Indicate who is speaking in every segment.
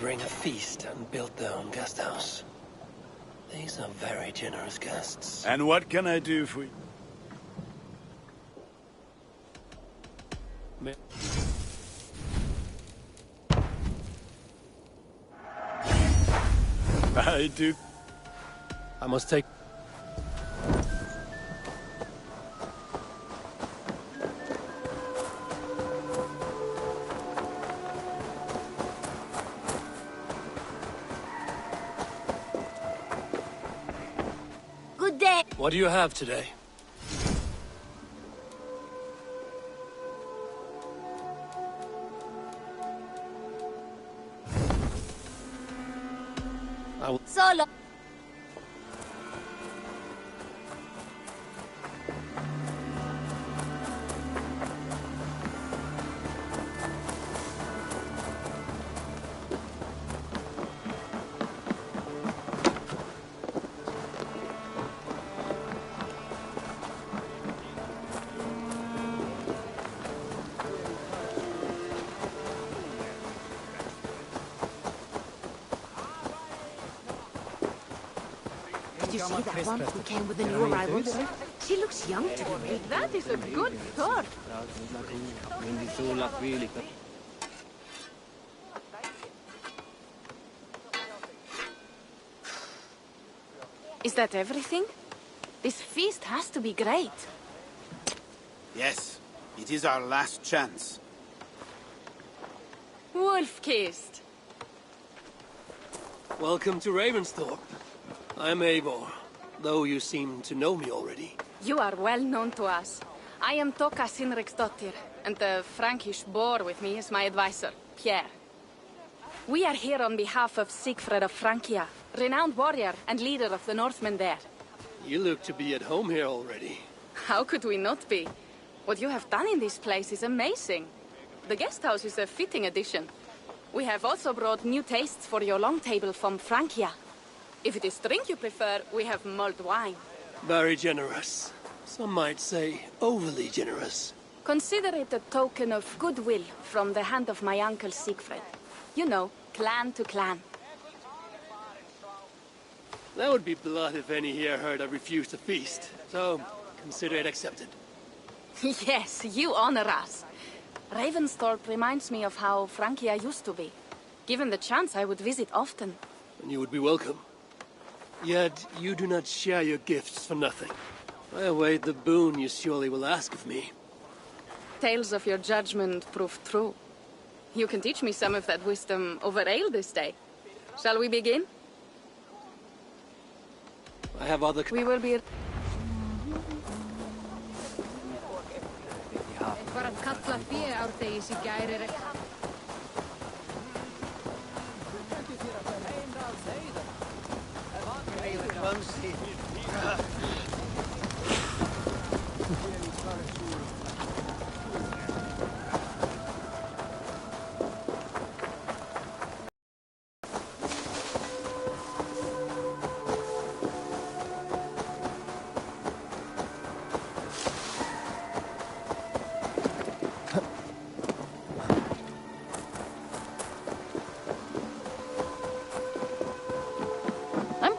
Speaker 1: Bring a feast and build their own guest house. These are very generous guests.
Speaker 2: And what can I do for you? I do.
Speaker 1: I must take... What do you have today?
Speaker 3: Solo. Did you see that one who came with the new arrivals? She looks young to me.
Speaker 4: That is a good thought.
Speaker 3: Is that everything? This feast has to be great.
Speaker 5: Yes, it is our last chance.
Speaker 3: Wolf-kissed.
Speaker 1: Welcome to Ravensthorpe. I'm Eivor, though you seem to know me already.
Speaker 3: You are well known to us. I am Toka Sinriksdottir, and the Frankish boar with me is my advisor, Pierre. We are here on behalf of Sigfred of Francia, renowned warrior and leader of the Northmen there.
Speaker 1: You look to be at home here already.
Speaker 3: How could we not be? What you have done in this place is amazing. The guest house is a fitting addition. We have also brought new tastes for your long table from Francia. If it is drink you prefer, we have mulled wine.
Speaker 1: Very generous. Some might say overly generous.
Speaker 3: Consider it a token of goodwill from the hand of my uncle Sigfred. You know, clan to clan.
Speaker 1: That would be blood if any here heard I refused to feast. So, consider it accepted.
Speaker 3: Yes, you honor us. Ravensthorpe reminds me of how Francia used to be. Given the chance, I would visit often.
Speaker 1: And you would be welcome. Yet, you do not share your gifts for nothing. I await the boon you surely will ask of me.
Speaker 3: Tales of your judgment proved true. You can teach me some of that wisdom over ale this day. Shall we begin?
Speaker 1: I have other...
Speaker 3: We will be...
Speaker 4: Var að kalla féárdegis í gær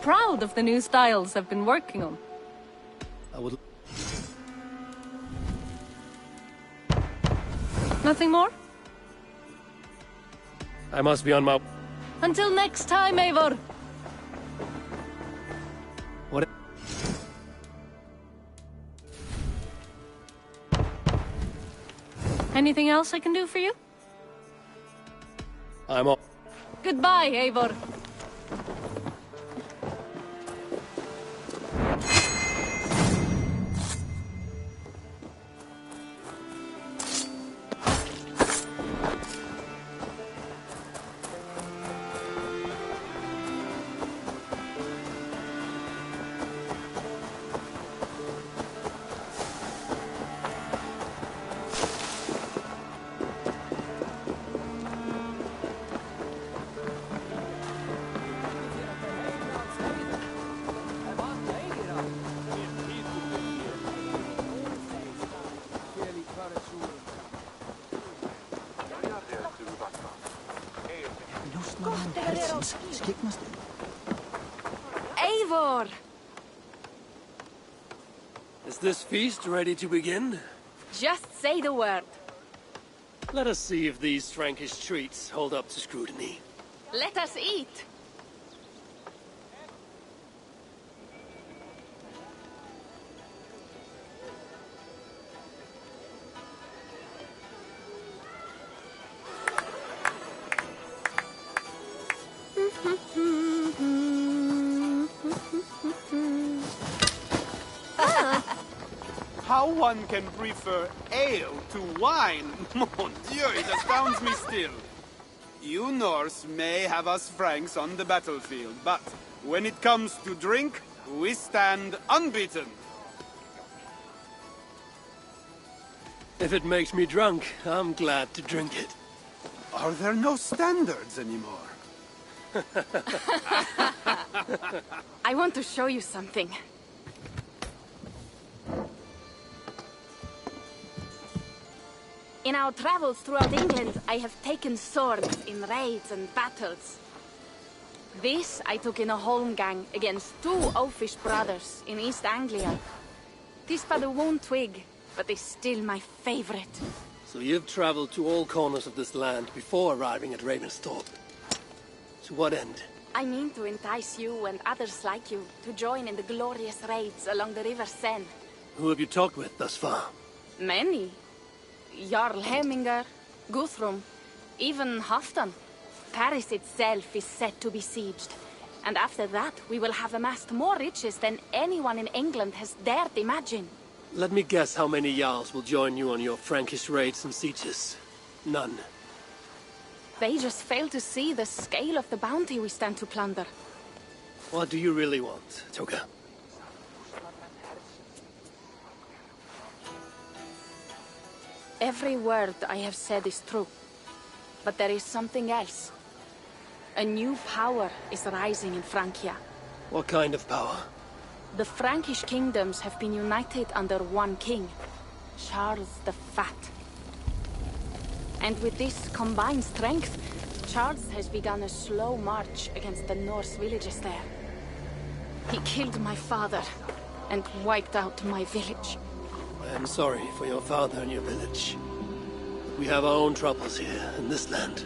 Speaker 6: proud of the new styles I've been working on.
Speaker 1: I would...
Speaker 6: Nothing more?
Speaker 1: I must be on my...
Speaker 6: Until next time, Eivor!
Speaker 1: What?
Speaker 6: Anything else I can do for you?
Speaker 1: I'm on...
Speaker 6: Goodbye, Eivor.
Speaker 3: Eivor!
Speaker 1: Is this feast ready to begin?
Speaker 3: Just say the word.
Speaker 1: Let us see if these Frankish treats hold up to scrutiny.
Speaker 3: Let us eat.
Speaker 5: How one can prefer ale to wine? Mon Dieu, it astounds me still. You Norse may have us Franks on the battlefield, but when it comes to drink, we stand unbeaten.
Speaker 1: If it makes me drunk, I'm glad to drink it.
Speaker 5: Are there no standards anymore?
Speaker 3: I want to show you something. In our travels throughout England, I have taken swords in raids and battles. This I took in a holmgang against two oafish brothers in East Anglia. This feather won't twig, but is still my favorite.
Speaker 1: So you've traveled to all corners of this land before arriving at Ravensthorpe. To what end?
Speaker 3: I mean to entice you and others like you to join in the glorious raids along the River Seine.
Speaker 1: Who have you talked with thus far?
Speaker 3: Many. Jarl Hemminger, Guthrum, even Halfdan. Paris itself is set to be besieged. And after that, we will have amassed more riches than anyone in England has dared imagine.
Speaker 1: Let me guess how many Jarls will join you on your Frankish raids and sieges. None.
Speaker 3: They just fail to see the scale of the bounty we stand to plunder.
Speaker 1: What do you really want, Toga?
Speaker 3: Every word I have said is true. But there is something else. A new power is rising in Francia.
Speaker 1: What kind of power?
Speaker 3: The Frankish kingdoms have been united under one king, Charles the Fat. And with this combined strength, Charles has begun a slow march against the Norse villages there. He killed my father and wiped out my village.
Speaker 1: I am sorry for your father and your village. But we have our own troubles here in this land.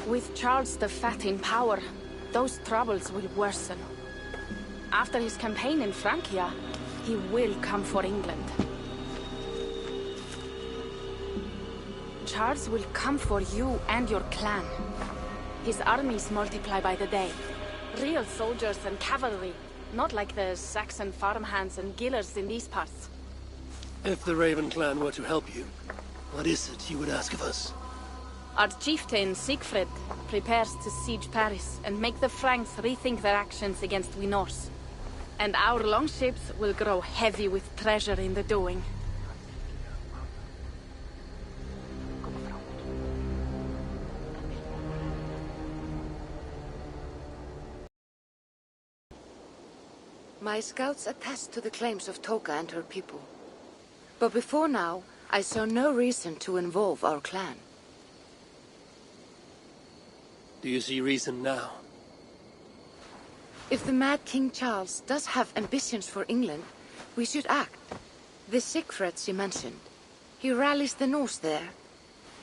Speaker 3: With Charles the Fat in power, those troubles will worsen. After his campaign in Francia, he will come for England. Charles will come for you and your clan. His armies multiply by the day. Real soldiers and cavalry, not like the Saxon farmhands and gillers in these parts.
Speaker 1: If the Raven clan were to help you, what is it you would ask of us?
Speaker 3: Our chieftain, Siegfried, prepares to siege Paris and make the Franks rethink their actions against we Norse. And our longships will grow heavy with treasure in the doing.
Speaker 7: My scouts attest to the claims of Toka and her people. But before now, I saw no reason to involve our clan.
Speaker 1: Do you see reason now?
Speaker 7: If the mad King Charles does have ambitions for England, we should act. The Siegfried she mentioned. He rallies the Norse there.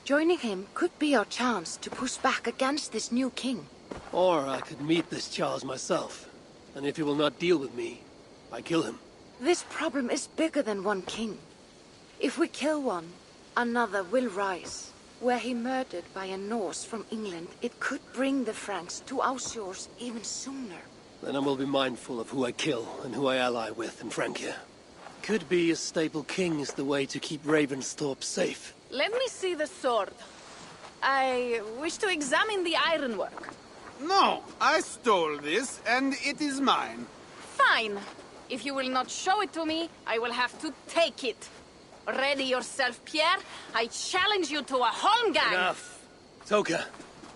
Speaker 7: Joining him could be our chance to push back against this new king.
Speaker 1: Or I could meet this Charles myself. And if he will not deal with me, I kill him.
Speaker 7: This problem is bigger than one king. If we kill one, another will rise. Were he murdered by a Norse from England, it could bring the Franks to our shores even sooner.
Speaker 1: Then I will be mindful of who I kill and who I ally with in Francia. Could be a stable king is the way to keep Ravensthorpe safe.
Speaker 3: Let me see the sword. I wish to examine the ironwork.
Speaker 5: No, I stole this, and it is mine.
Speaker 3: Fine. If you will not show it to me, I will have to take it. Ready yourself, Pierre. I challenge you to a holmgang.
Speaker 1: Enough. Toka,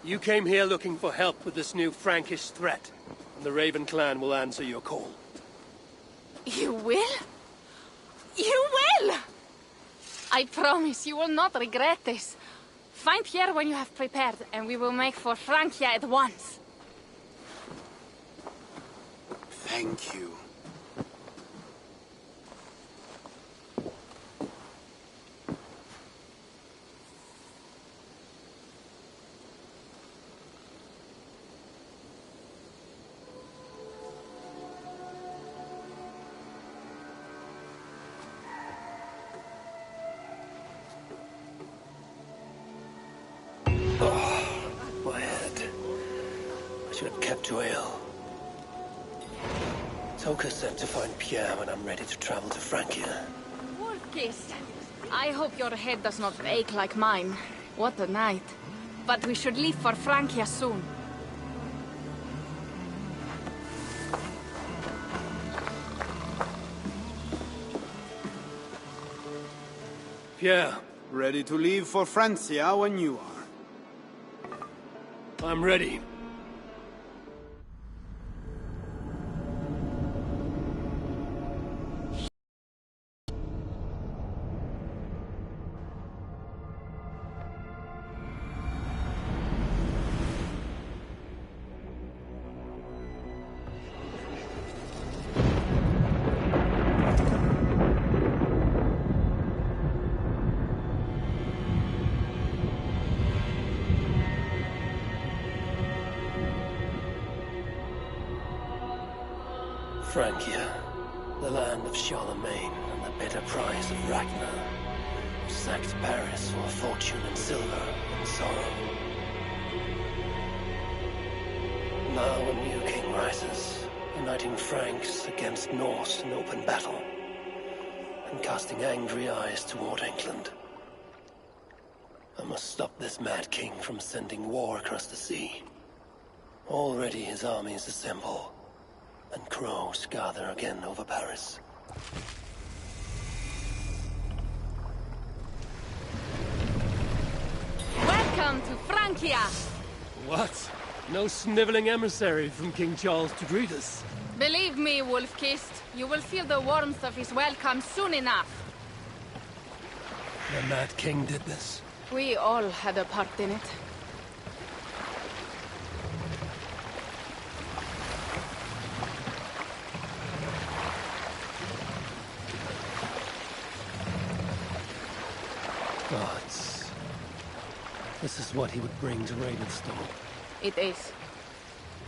Speaker 1: you came here looking for help with this new Frankish threat. And the Raven clan will answer your call.
Speaker 3: You will? You will! I promise you will not regret this. Find Pierre when you have prepared, and we will make for Francia at once.
Speaker 5: Thank you.
Speaker 1: My head. I should have kept to ale. Toka said to find Pierre when I'm ready to travel to Francia.
Speaker 3: Wolfkiss, I hope your head does not ache like mine. What a night. But we should leave for Francia soon.
Speaker 1: Pierre,
Speaker 5: Ready to leave for Francia when you are.
Speaker 1: I'm ready. Francia, the land of Charlemagne and the bitter prize of Ragnar, who sacked Paris for fortune and silver and sorrow. Now a new king rises, uniting Franks against Norse in open battle, and casting angry eyes toward England. I must stop this mad king from sending war across the sea. Already his armies assemble, and crows gather again over Paris.
Speaker 3: Welcome to Francia!
Speaker 1: What? No sniveling emissary from King Charles to greet us?
Speaker 3: Believe me, Wolfkist, you will feel the warmth of his welcome soon enough.
Speaker 1: The mad king did this.
Speaker 3: We all had a part in it.
Speaker 1: Gods. This is what he would bring to Ravensthorpe.
Speaker 3: It is.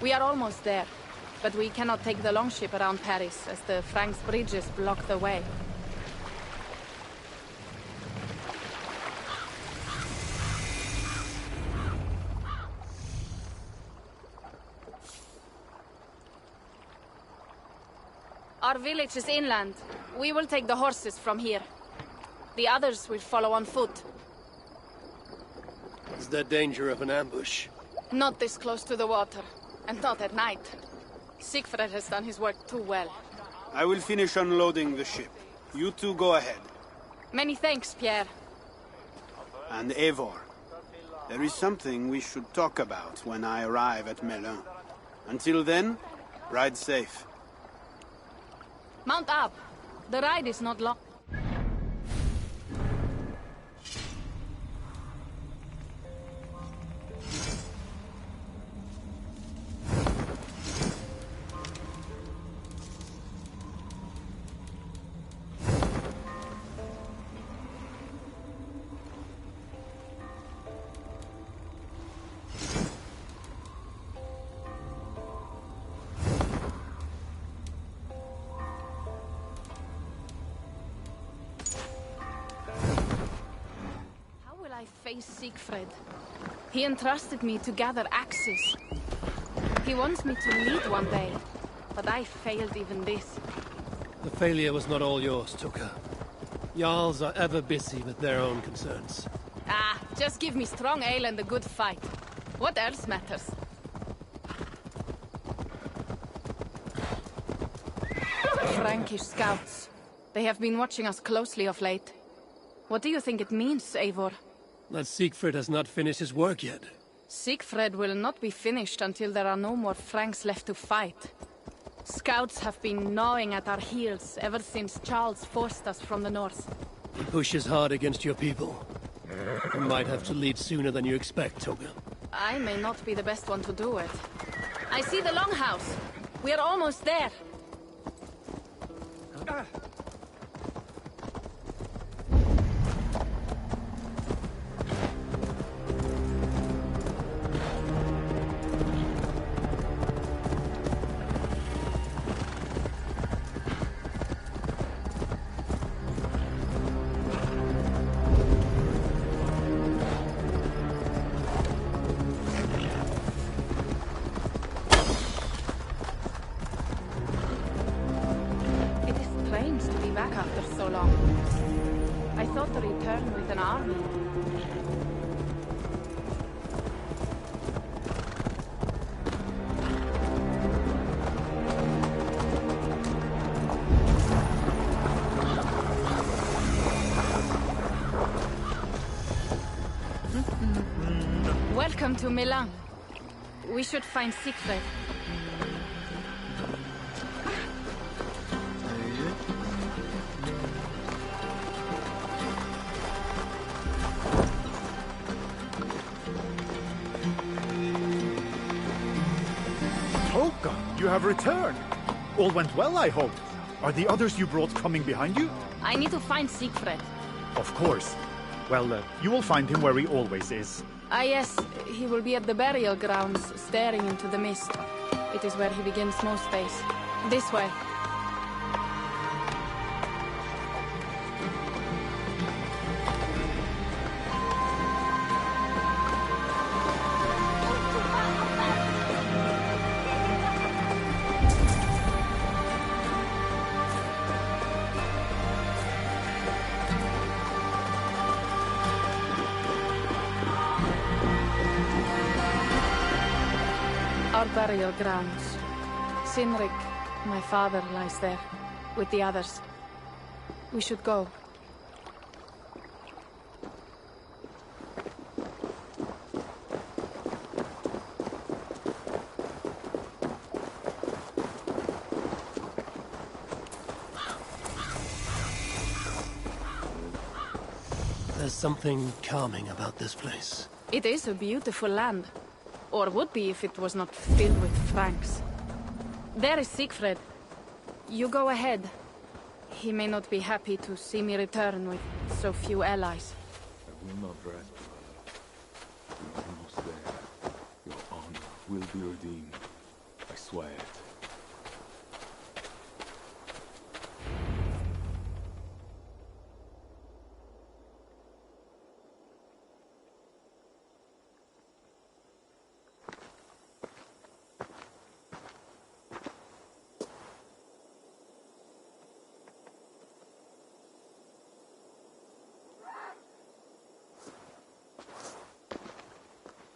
Speaker 3: We are almost there, but we cannot take the longship around Paris as the Franks' bridges block the way. Our village is inland. We will take the horses from here. The others will follow on foot.
Speaker 1: Is there danger of an ambush?
Speaker 3: Not this close to the water, and not at night. Siegfried has done his work too well.
Speaker 5: I will finish unloading the ship. You two go ahead.
Speaker 3: Many thanks, Pierre.
Speaker 5: And Eivor, there is something we should talk about when I arrive at Melun. Until then, ride safe.
Speaker 3: Mount up. The ride is not long. is Siegfried. He entrusted me to gather axes. He wants me to lead one day, but I failed even this.
Speaker 1: The failure was not all yours, Tuka. Jarls are ever busy with their own concerns.
Speaker 3: Ah, just give me strong ale and a good fight. What else matters? Frankish scouts. They have been watching us closely of late. What do you think it means, Eivor?
Speaker 1: That Siegfried has not finished his work yet.
Speaker 3: Siegfried will not be finished until there are no more Franks left to fight. Scouts have been gnawing at our heels ever since Charles forced us from the north.
Speaker 1: He pushes hard against your people. You might have to lead sooner than you expect, Toga.
Speaker 3: I may not be the best one to do it. I see the longhouse. We are almost there. After so long. I thought to return with an army. Welcome to Milan. We should find Siegfried.
Speaker 8: You have returned. All went well, I hope. Are the others you brought coming behind you?
Speaker 3: I need to find Siegfried.
Speaker 8: Of course. Well, you will find him where he always is.
Speaker 3: Ah, yes. He will be at the burial grounds, staring into the mist. It is where he begins most days. This way. Our burial grounds. Sinrik, my father, lies there, with the others. We should go.
Speaker 1: There's something calming about this place.
Speaker 3: It is a beautiful land. Or would be if it was not filled with Franks. There is Siegfried. You go ahead. He may not be happy to see me return with so few allies.
Speaker 9: I will not rest, brother. You're almost there. Your honor will be redeemed. I swear it.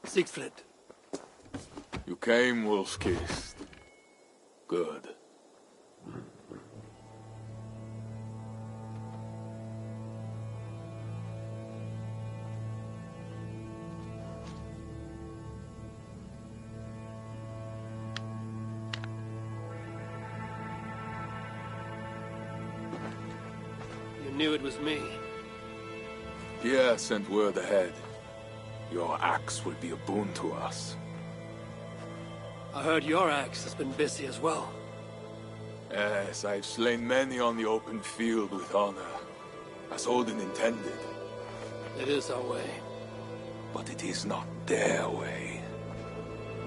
Speaker 1: Siegfried.
Speaker 9: You came, wolf-kissed. Good.
Speaker 1: You knew it was me.
Speaker 9: Pierre sent word ahead. Your axe will be a boon to us.
Speaker 1: I heard your axe has been busy as well.
Speaker 9: Yes, I've slain many on the open field with honor, as Odin intended.
Speaker 1: It is our way.
Speaker 9: But it is not their way.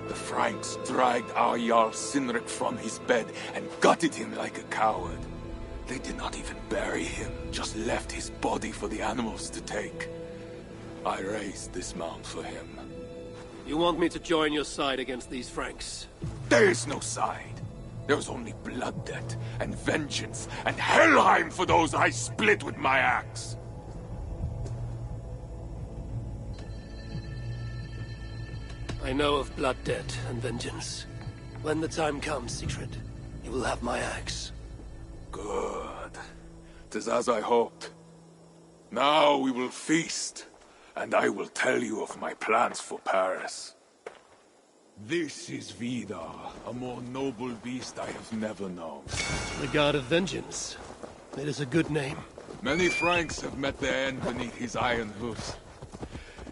Speaker 9: The Franks dragged our Jarl Sinrik from his bed and gutted him like a coward. They did not even bury him, just left his body for the animals to take. I raised this mound for him.
Speaker 1: You want me to join your side against these Franks?
Speaker 9: There is no side. There's only blood debt, and vengeance, and Helheim for those I split with my axe.
Speaker 1: I know of blood debt and vengeance. When the time comes, Siegfried, you will have my axe.
Speaker 9: Good. 'Tis as I hoped. Now we will feast, and I will tell you of my plans for Paris. This is Vidar, a more noble beast I have never known.
Speaker 1: The God of Vengeance. It is a good name.
Speaker 9: Many Franks have met their end beneath his iron hoofs.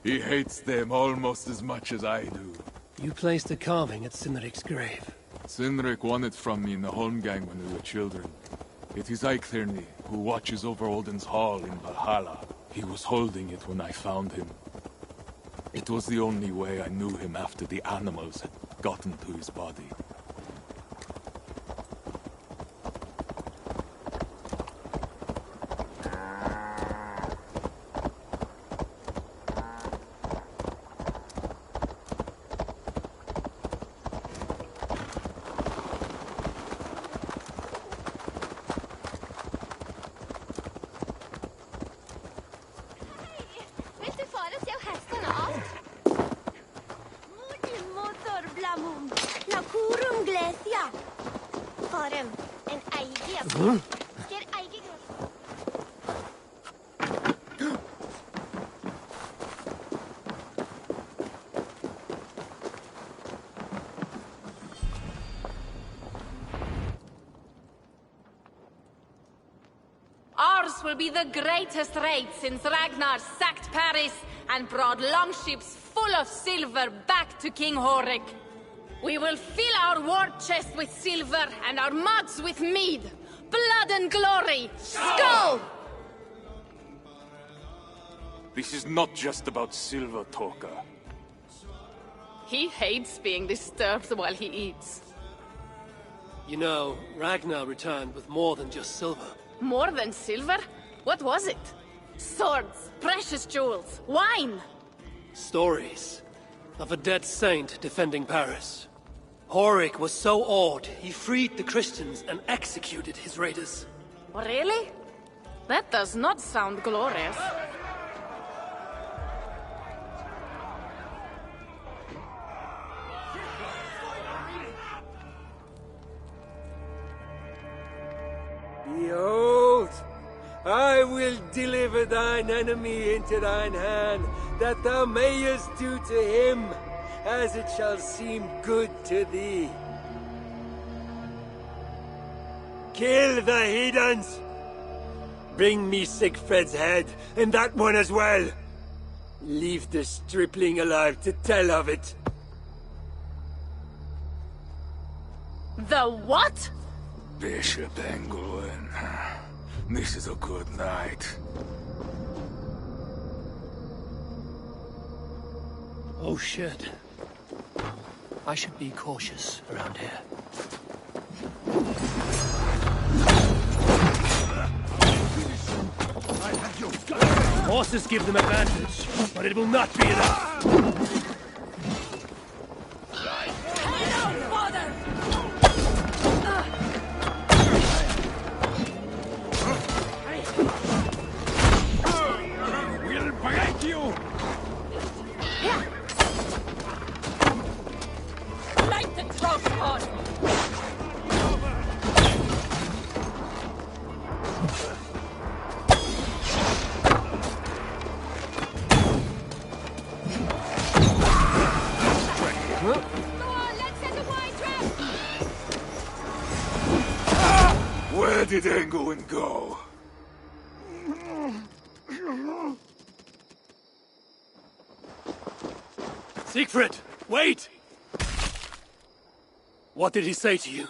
Speaker 9: He hates them almost as much as I do.
Speaker 1: You placed a carving at Cynric's grave.
Speaker 9: Cynric won it from me in the Holmgang when we were children. It is Eiktherni, who watches over Odin's hall in Valhalla. He was holding it when I found him. It was the only way I knew him after the animals had gotten to his body.
Speaker 3: Ours will be the greatest raid since Ragnar sacked Paris and brought longships full of silver back to King Horik. We will fill our war chest with silver and our mugs with mead. Blood and glory! Skull!
Speaker 9: This is not just about silver, Torka.
Speaker 3: He hates being disturbed while he eats.
Speaker 1: You know, Ragnar returned with more than just silver.
Speaker 3: More than silver? What was it? Swords, precious jewels, wine!
Speaker 1: Stories of a dead saint defending Paris. Horik was so awed, he freed the Christians and executed his raiders.
Speaker 3: Really? That does not sound glorious.
Speaker 10: Behold, I will deliver thine enemy into thine hand, that thou mayest do to him as it shall seem good to thee. Kill the heathens! Bring me Siegfried's head, and that one as well. Leave the stripling alive to tell of it.
Speaker 3: The what?
Speaker 9: Bishop Engelwin, this is a good night.
Speaker 1: Oh shit. I should be cautious around here. Horses give them advantage, but it will not be enough.
Speaker 9: Where did Engelwin go?
Speaker 1: Siegfried, wait! What did he say to you?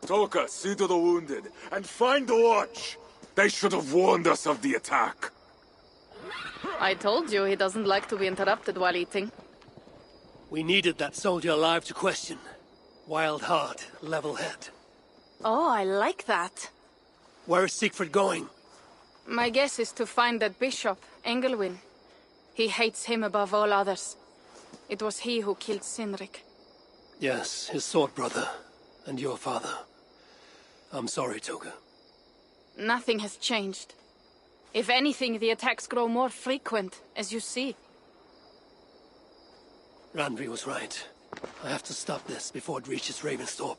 Speaker 9: Toka, see to the wounded, and find the watch! They should have warned us of the attack.
Speaker 3: I told you he doesn't like to be interrupted while eating.
Speaker 1: We needed that soldier alive to question. Wild heart, level head.
Speaker 3: Oh, I like that.
Speaker 1: Where is Siegfried going?
Speaker 3: My guess is to find that bishop, Engelwin. He hates him above all others. It was he who killed Cynric.
Speaker 1: Yes, his sword brother. And your father. I'm sorry, Toga.
Speaker 3: Nothing has changed. If anything, the attacks grow more frequent, as you see.
Speaker 1: Randvi was right. I have to stop this before it reaches Ravensthorpe.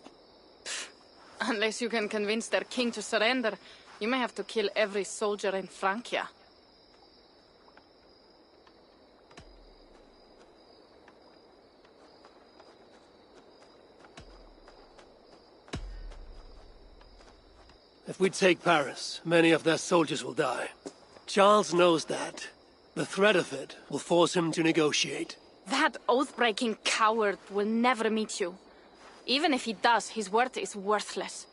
Speaker 3: Unless you can convince their king to surrender, you may have to kill every soldier in Francia.
Speaker 1: If we take Paris, many of their soldiers will die. Charles knows that. The threat of it will force him to negotiate.
Speaker 3: That oath-breaking coward will never meet you. Even if he does, his word is worthless.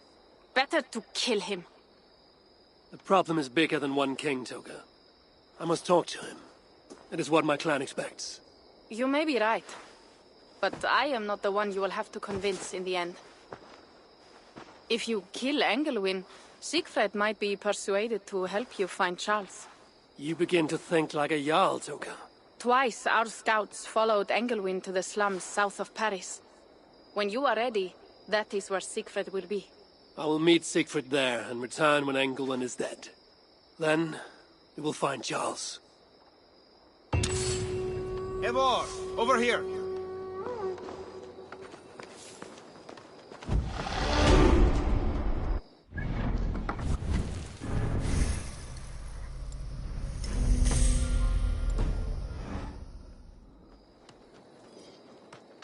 Speaker 3: Better to kill him.
Speaker 1: The problem is bigger than one king, Toga. I must talk to him. It is what my clan expects.
Speaker 3: You may be right. But I am not the one you will have to convince in the end. If you kill Engelwin, Siegfried might be persuaded to help you find Charles.
Speaker 1: You begin to think like a Jarl, Toga.
Speaker 3: Twice our scouts followed Engelwin to the slums south of Paris. When you are ready, that is where Siegfried will be.
Speaker 1: I will meet Siegfried there and return when Engelwin is dead. Then, we will find Charles.
Speaker 5: Eivor, over here!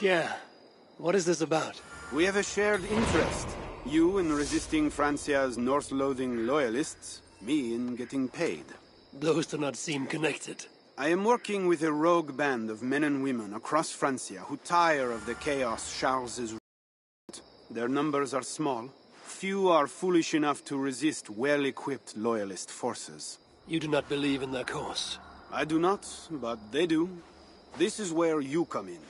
Speaker 1: Yeah. What is this about?
Speaker 5: We have a shared interest. You in resisting Francia's Norse-loathing loyalists, me in getting paid.
Speaker 1: Those do not seem connected.
Speaker 5: I am working with a rogue band of men and women across Francia who tire of the chaos Charles is. Their numbers are small. Few are foolish enough to resist well-equipped loyalist forces.
Speaker 1: You do not believe in their cause?
Speaker 5: I do not, but they do. This is where you come in.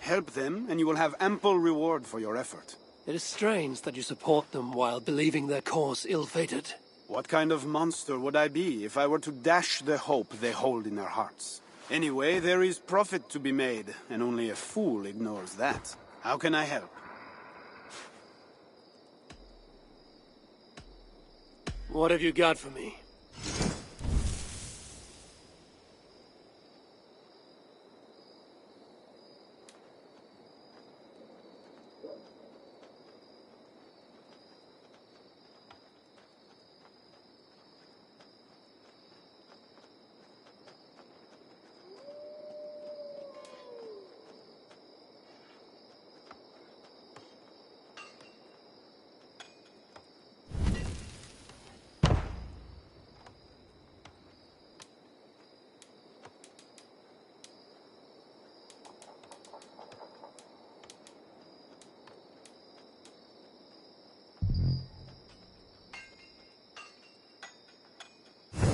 Speaker 5: Help them, and you will have ample reward for your effort.
Speaker 1: It is strange that you support them while believing their cause ill-fated.
Speaker 5: What kind of monster would I be if I were to dash the hope they hold in their hearts? Anyway, there is profit to be made, and only a fool ignores that. How can I help?
Speaker 1: What have you got for me?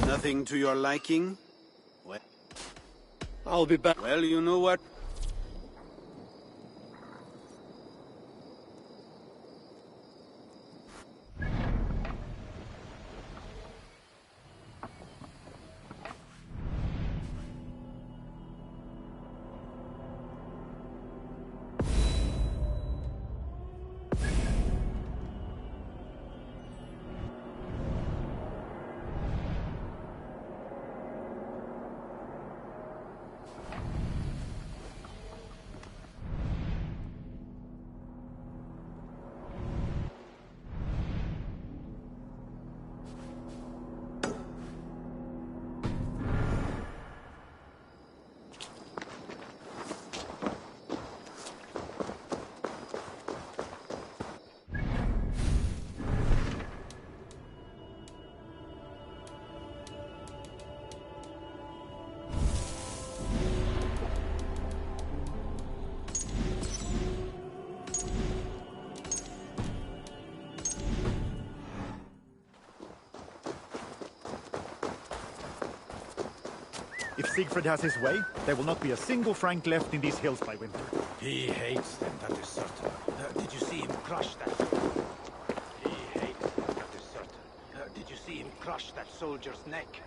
Speaker 5: Nothing to your liking? Well,
Speaker 1: I'll be back.
Speaker 5: Well, you know what?
Speaker 8: If Siegfried has his way, there will not be a single Frank left in these hills by winter.
Speaker 11: He hates them, that is certain. Did you see him crush that? He hates them, that is certain. crush that soldier's neck.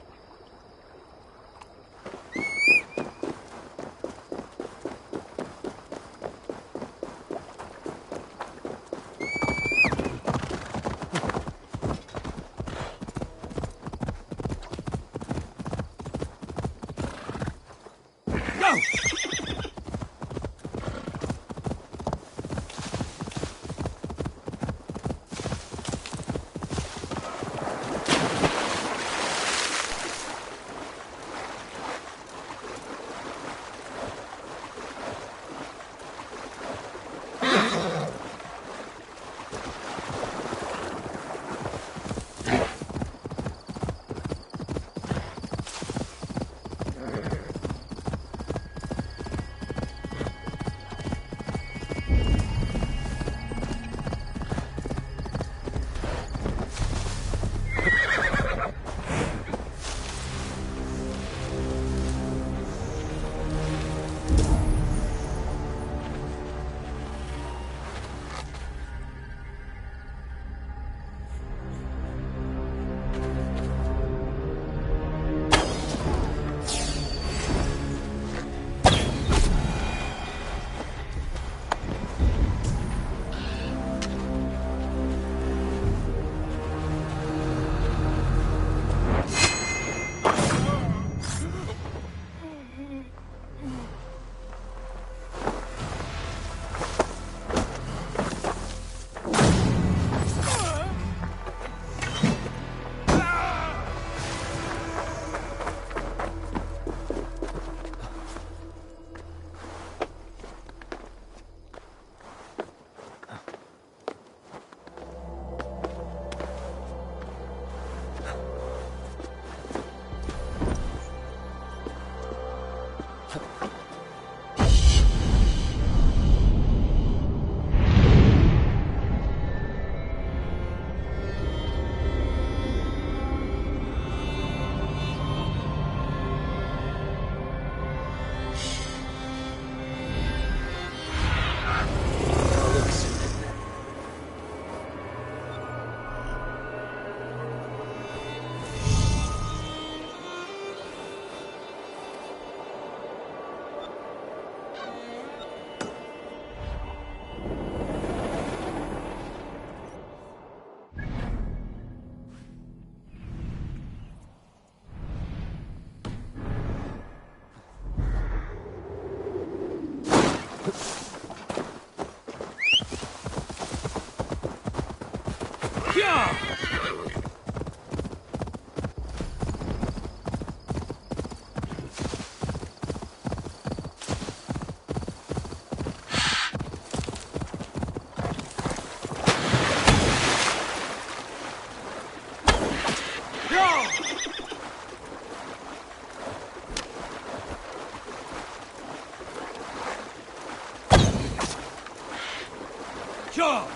Speaker 10: Sure!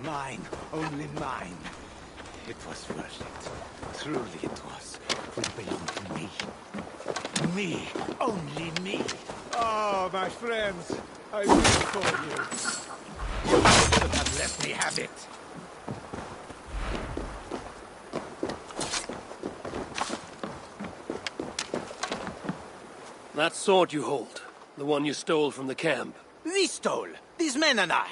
Speaker 11: Mine, only mine. It was worth it. Truly it was. It belonged to me. Me, only me.
Speaker 8: Oh, my friends, I wait for you.
Speaker 11: You should have let me have it.
Speaker 1: That sword you hold, the one you stole from the camp.
Speaker 11: We stole, these men and I.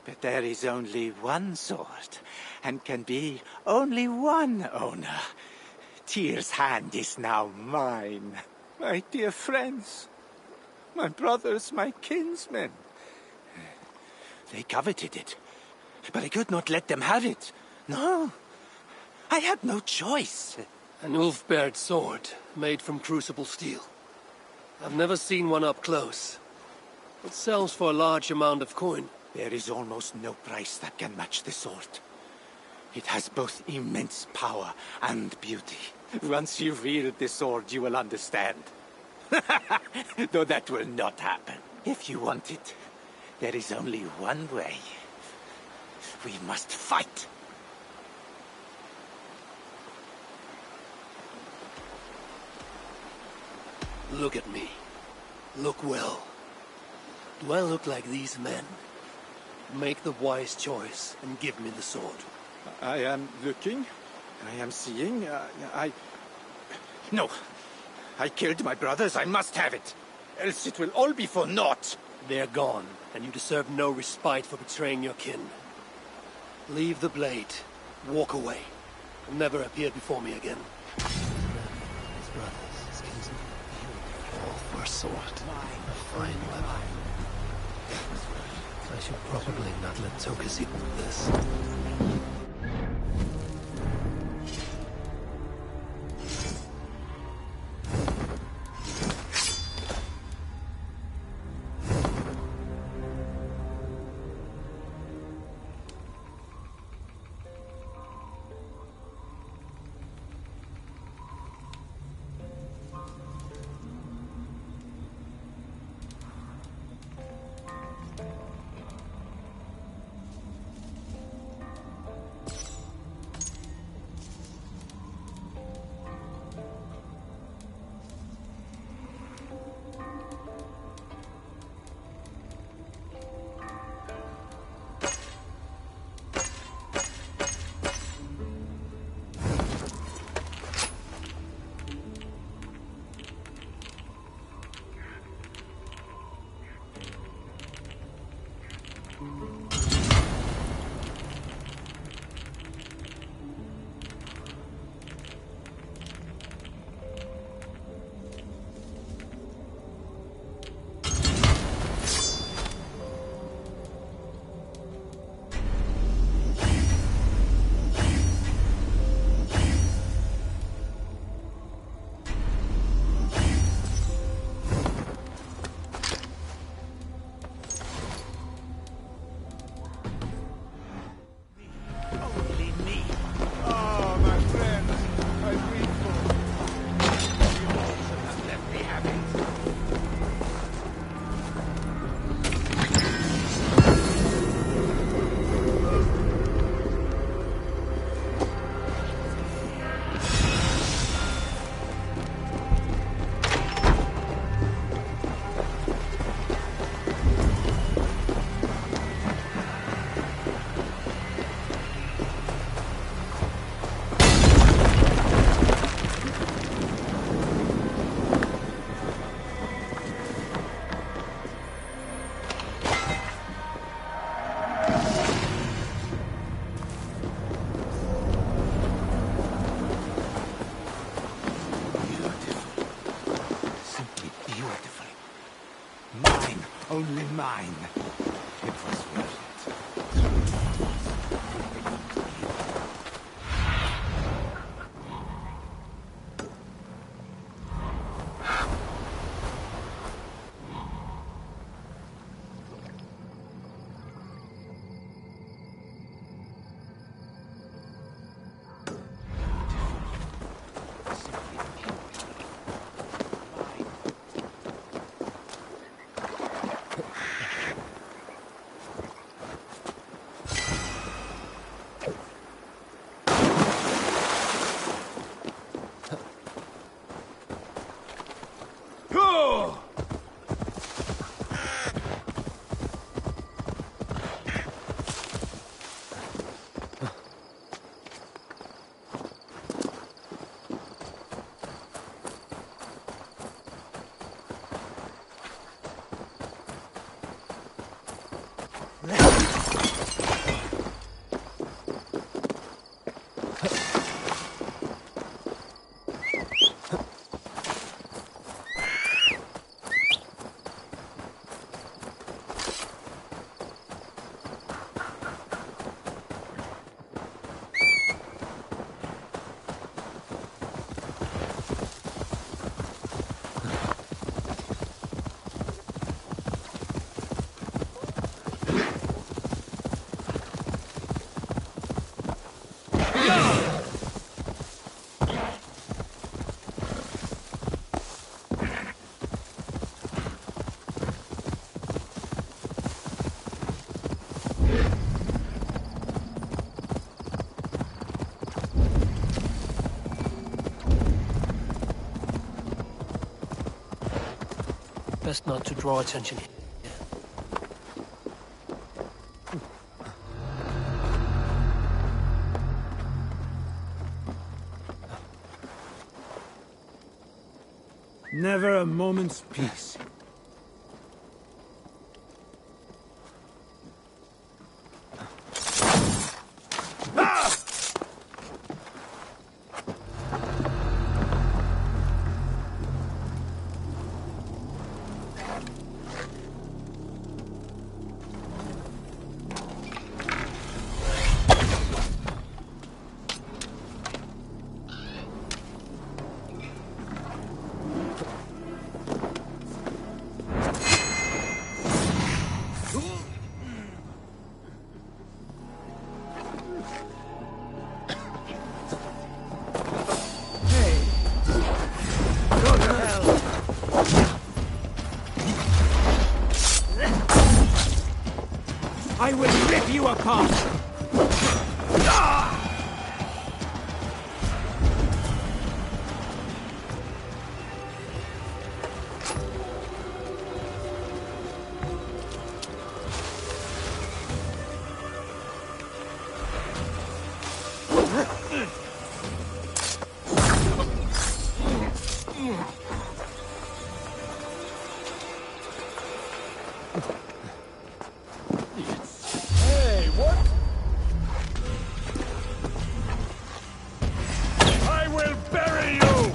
Speaker 11: But there is only one sword, and can be only one owner. Tyr's hand is now mine. My dear friends, my brothers, my kinsmen. They coveted it, but I could not let them have it. No, I had no choice.
Speaker 1: An Ulf-beared sword, made from crucible steel. I've never seen one up close. It sells for a large amount of coin.
Speaker 11: There is almost no price that can match the sword. It has both immense power and beauty. Once you wield the sword, you will understand. Though that will not happen. If you want it, there is only one way. We must fight.
Speaker 1: Look at me. Look well. Do I look like these men? Make the wise choice and give me the sword.
Speaker 11: I am looking. I am seeing. No. I killed my brothers. I must have it. Else it will all be for naught.
Speaker 1: They're gone, and you deserve no respite for betraying your kin. Leave the blade. Walk away. And never appear before me again. His brothers, his kinsmen, all for a sword. A fine weapon. I should probably not let Toka see this.
Speaker 11: Only mine. It was worth it.
Speaker 1: Best not to draw attention here.
Speaker 10: Never a moment's peace. I will rip you apart!
Speaker 2: Hey, what? I will bury you!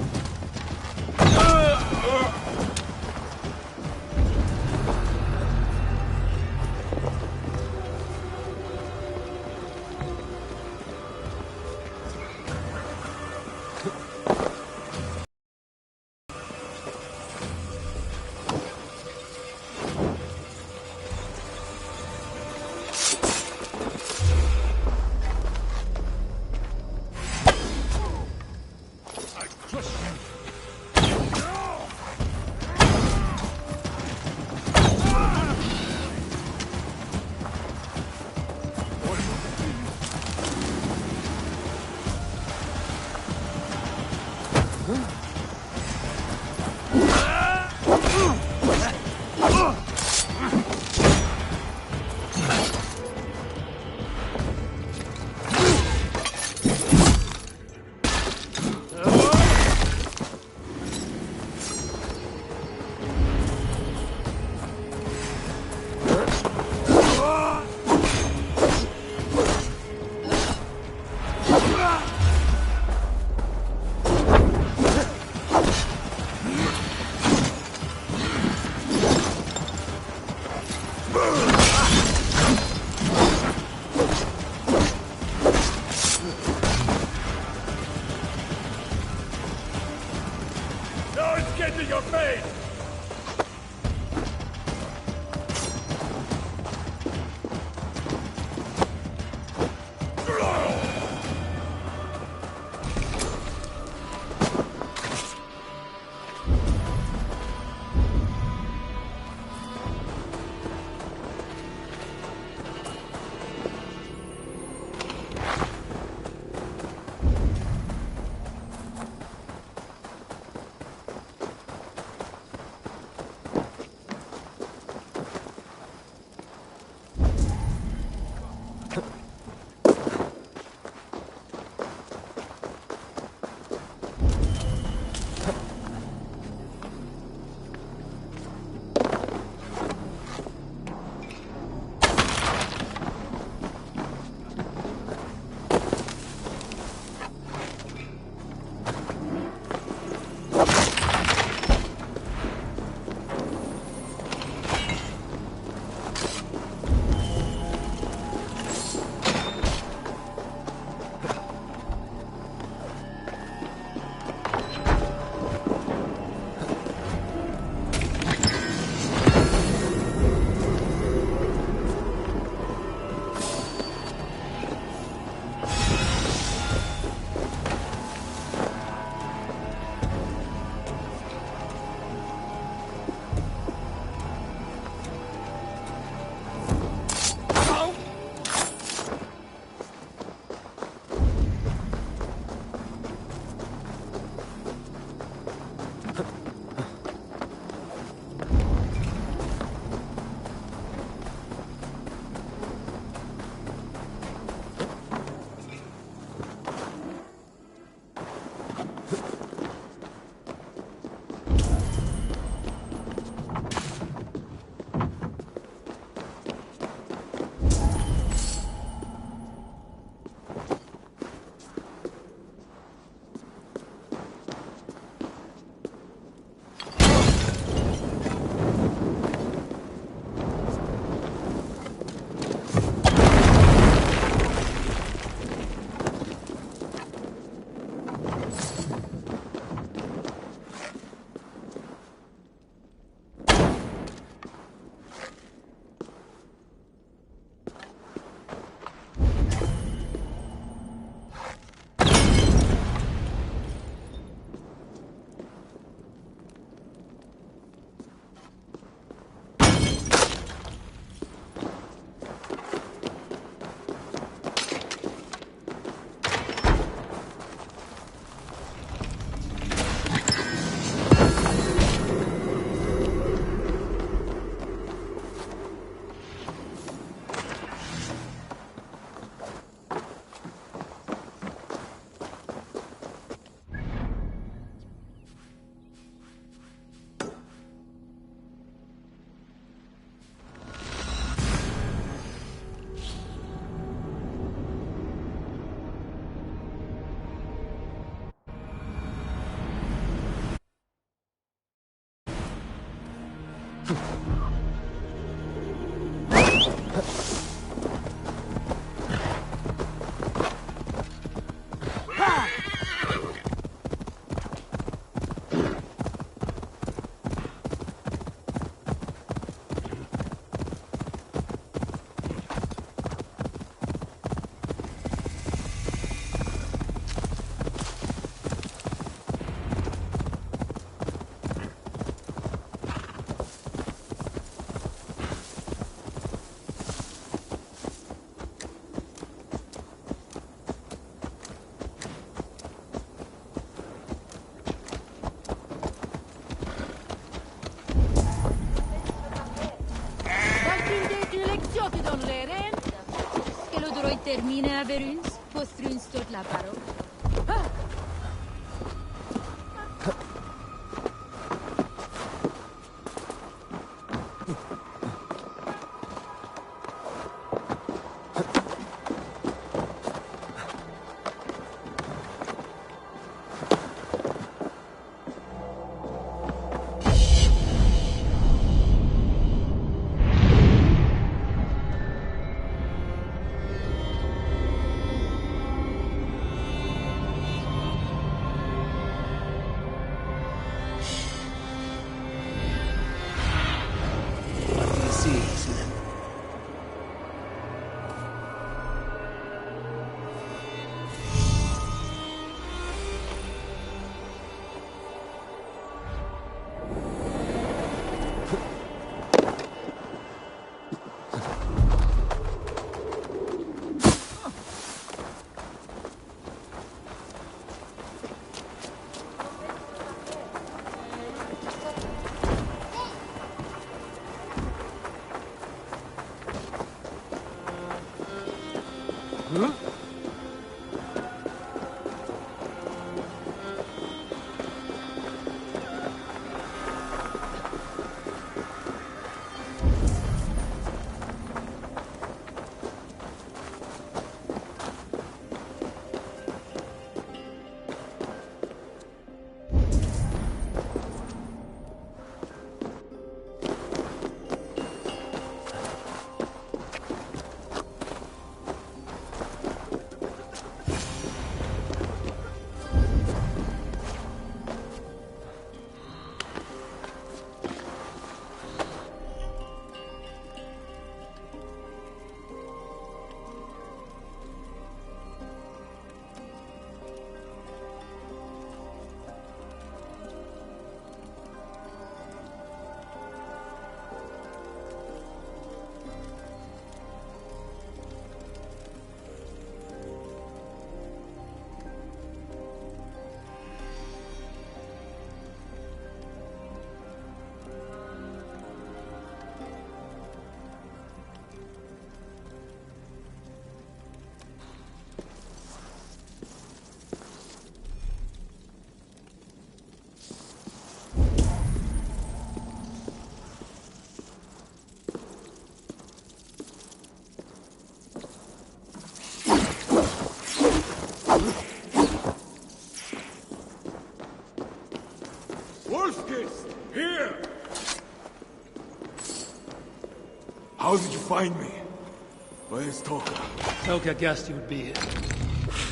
Speaker 4: Termina veruns, postruns tot la paro.
Speaker 2: Here!
Speaker 9: How did you find me? Where's Toka?
Speaker 12: Toka guessed you would be here.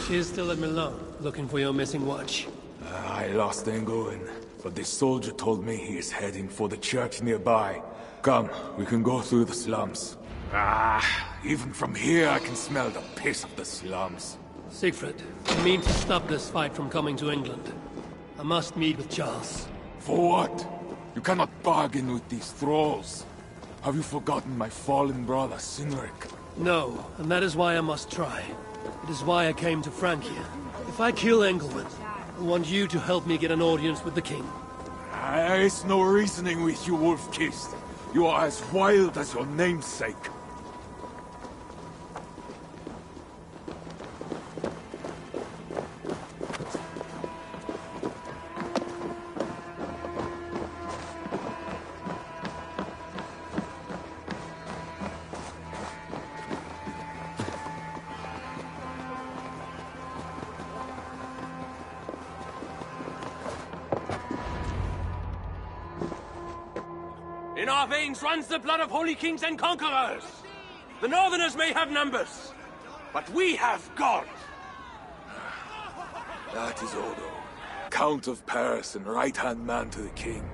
Speaker 12: She is still at Milan, looking for your missing watch.
Speaker 9: I lost Engoen, but this soldier told me he is heading for the church nearby. Come, we can go through the slums. Even from here I can smell the piss of the slums.
Speaker 12: Siegfried, I mean to stop this fight from coming to England. I must meet with Charles.
Speaker 9: For what? You cannot bargain with these thralls. Have you forgotten my fallen brother, Cynric?
Speaker 12: No, and that is why I must try. It is why I came to Francia. If I kill Engelman, I want you to help me get an audience with the king.
Speaker 9: There is no reasoning with you, Wolf-Kissed. You are as wild as your namesake.
Speaker 10: In our veins runs the blood of holy kings and conquerors. The Northerners may have numbers, but we have God.
Speaker 9: That is Odo, Count of Paris and right-hand man to the king.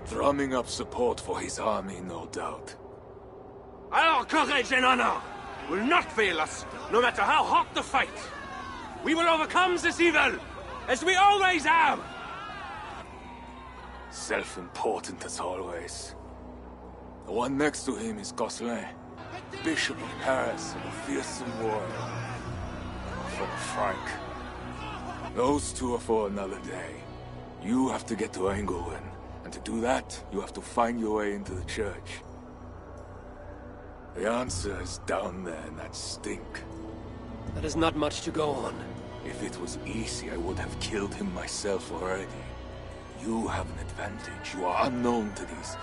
Speaker 9: Drumming up support for his army, no doubt.
Speaker 10: Our courage and honor will not fail us, no matter how hot the fight. We will overcome this evil, as we always have.
Speaker 9: Self-important as always. The one next to him is Gosselin, Bishop of Paris and a fearsome warrior. From Frank. Those two are for another day. You have to get to Engelwin, and to do that, you have to find your way into the church. The answer is down there in that stink.
Speaker 12: That is not much to go on.
Speaker 9: If it was easy, I would have killed him myself already. You have an advantage. You are unknown to these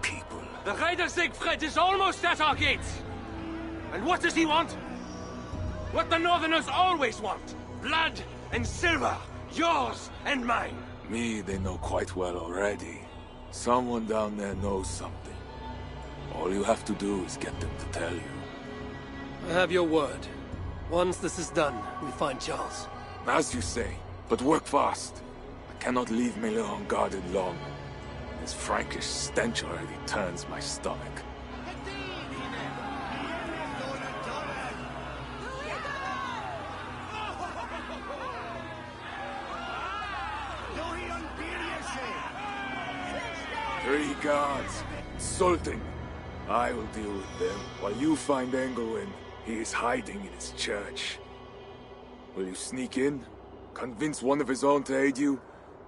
Speaker 9: people.
Speaker 10: The Raider Siegfried is almost at our gates! And what does he want? What the Northerners always want! Blood and silver! Yours and mine!
Speaker 9: Me, they know quite well already. Someone down there knows something. All you have to do is get them to tell you.
Speaker 12: I have your word. Once this is done, we find Charles.
Speaker 9: As you say, but work fast. I cannot leave Melior unguarded long. This Frankish stench already turns my stomach. Three guards, insulting. I will deal with them, while you find Engelwin. He is hiding in his church. Will you sneak in? Convince one of his own to aid you?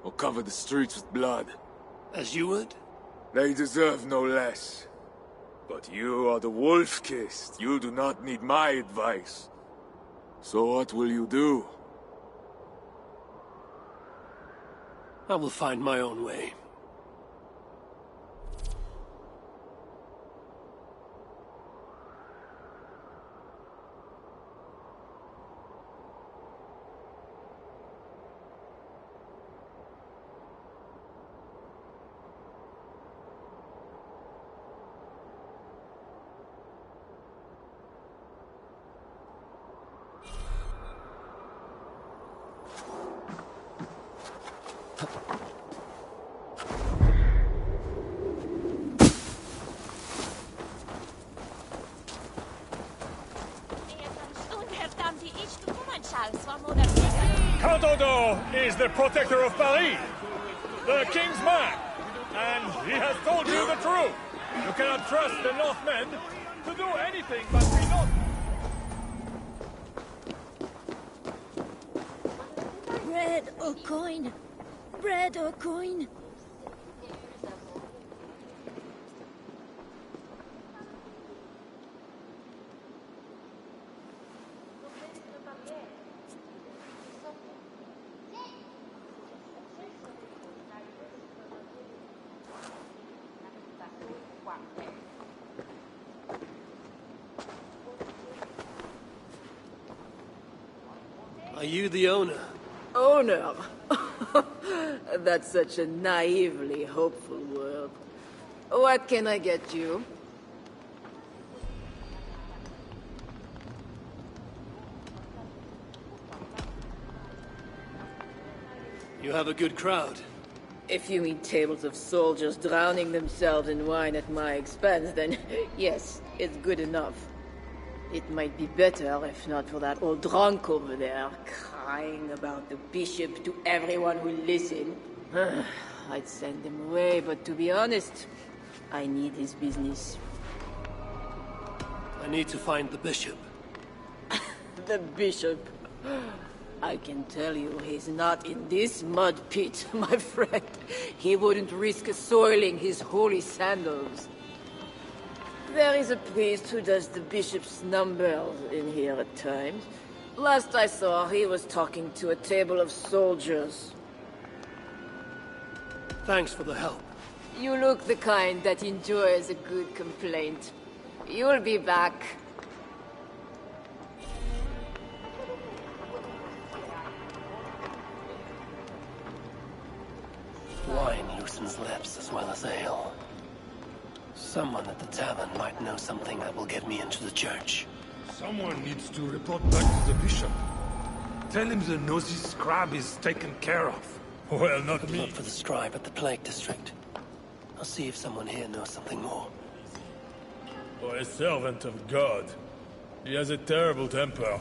Speaker 9: Or cover the streets with blood?
Speaker 12: As you would?
Speaker 9: They deserve no less. But you are the wolf-kissed. You do not need my advice. So what will you do?
Speaker 12: I will find my own way.
Speaker 2: Count Odo is the protector of Paris, the king's man, and he has told you the truth. You cannot trust the Northmen to do anything but be not.
Speaker 13: Bread or coin? Bread or coin?
Speaker 12: Are you the owner?
Speaker 14: Owner? That's such a naively hopeful word. What can I get you?
Speaker 12: You have a good crowd.
Speaker 14: If you mean tables of soldiers drowning themselves in wine at my expense, then yes, it's good enough. It might be better if not for that old drunk over there, crying about the bishop to everyone who listened. I'd send him away, but to be honest, I need his business.
Speaker 12: I need to find the bishop.
Speaker 14: The bishop? I can tell you he's not in this mud pit, my friend. He wouldn't risk soiling his holy sandals. There is a priest who does the bishop's numbers in here at times. Last I saw, he was talking to a table of soldiers.
Speaker 12: Thanks for the help.
Speaker 14: You look the kind that enjoys a good complaint. You'll be back.
Speaker 1: Wine loosens lips as well as ale. Someone at the tavern might know something that will get me into the church.
Speaker 2: Someone needs to report back to the bishop. Tell him the nosy scrab is taken care of. Well, not me.
Speaker 1: Look for the scribe at the Plague District. I'll see if someone here knows something more.
Speaker 2: For a servant of God. He has a terrible temper.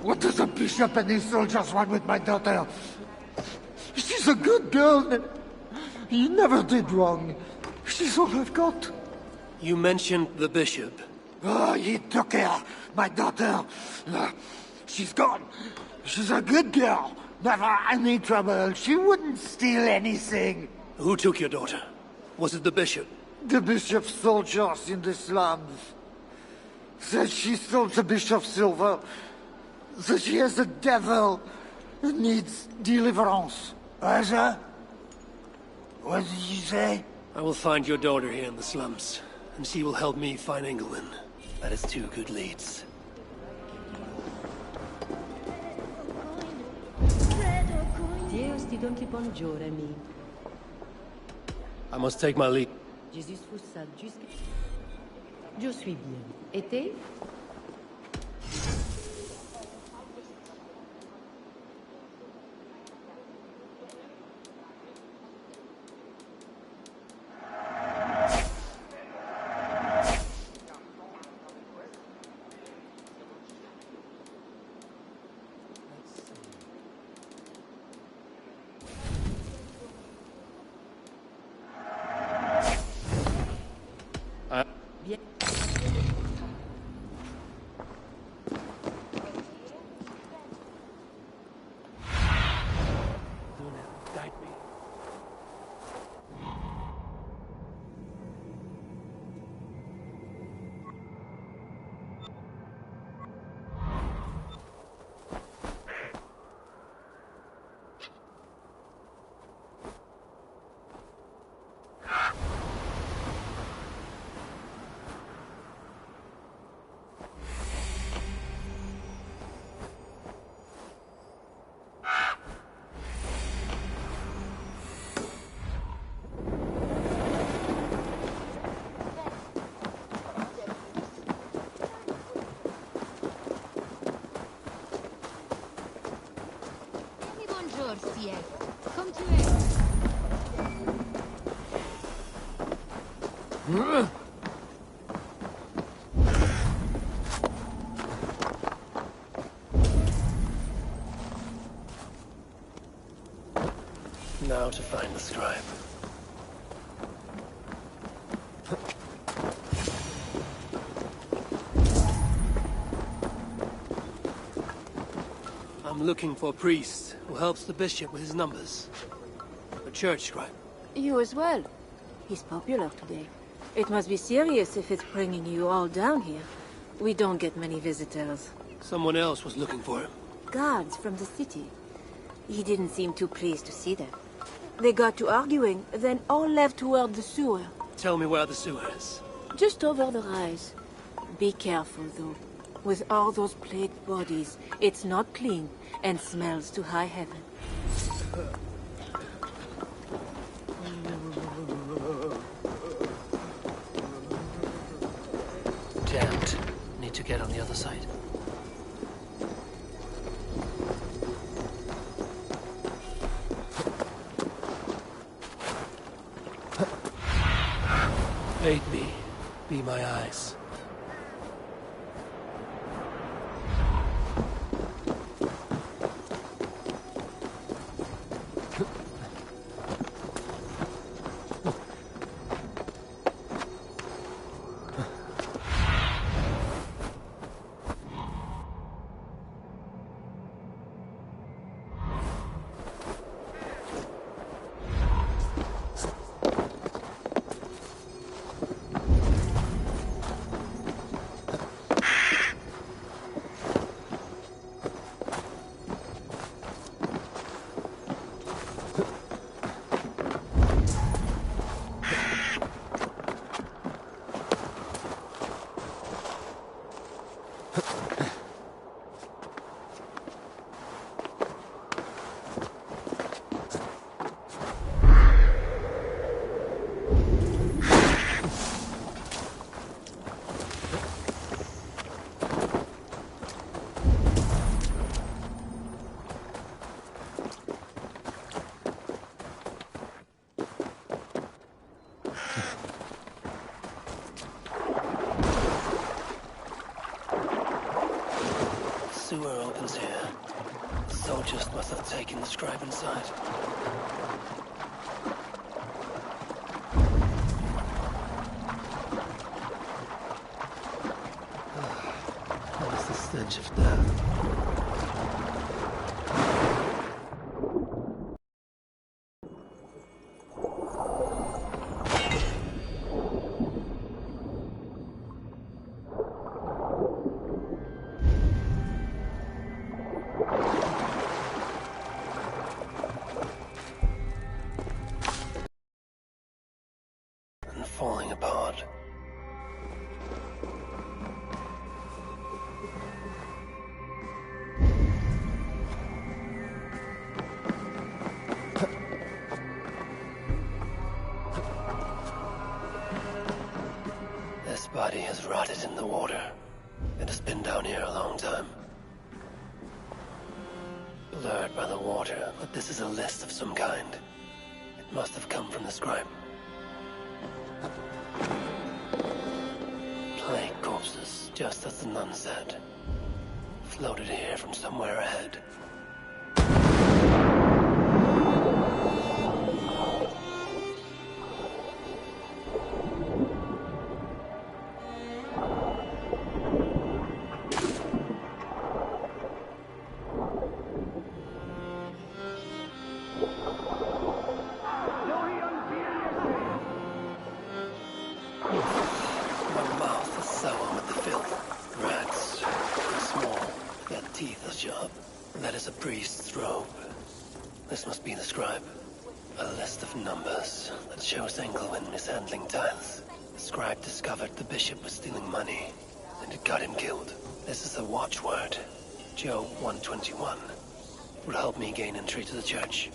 Speaker 11: What does the bishop and his soldiers want with my daughter? She's a good girl. He never did wrong. She's all I've got.
Speaker 12: You mentioned the bishop.
Speaker 11: Oh, he took her, my daughter. She's gone. She's a good girl. Never any trouble. She wouldn't steal anything.
Speaker 12: Who took your daughter? Was it the bishop?
Speaker 11: The bishop's soldiers in the slums.
Speaker 15: Says she stole the bishop's silver. That she has a devil that needs deliverance.
Speaker 12: Raja? What did you say? I will find your daughter here in the slums, and she will help me find England.
Speaker 1: That is two good leads.
Speaker 16: Deus te donne bonjour, ami.
Speaker 12: I must take my leave.
Speaker 16: Jésus vous salue jusqu'à... Je suis bien. Et t'es? Bien.
Speaker 12: Guide me.
Speaker 4: Bonjour, Sieg. Comme tu es.
Speaker 1: Now to find the scribe.
Speaker 12: I'm looking for a priest who helps the bishop with his numbers. A church scribe.
Speaker 14: You as well. He's popular today. It must be serious if it's bringing you all down here. We don't get many visitors.
Speaker 12: Someone else was looking for him.
Speaker 14: Guards from the city. He didn't seem too pleased to see them. They got to arguing, then all left toward the sewer.
Speaker 12: Tell me where the sewer is.
Speaker 14: Just over the rise. Be careful, though. With all those plagued bodies, it's not clean and smells to high heaven.
Speaker 1: Jammed. Need to get on the other side.
Speaker 12: Aid me. Be my eyes.
Speaker 1: Sewer opens here. Soldiers must have taken the scribe inside.
Speaker 12: That is the stench of death.
Speaker 1: falling apart. This body has rotted in the water. It has been down here a long time. Blurred by the water, but this is a list of some kind. It must have come from the scribe. Plague corpses, just as the nun said. Floated here from somewhere ahead. This must be the scribe. A list of numbers that shows Engelwin mishandling tiles. The scribe discovered the bishop was stealing money, and it got him killed. This is the watchword, Joe 121. It would help me gain entry to the church.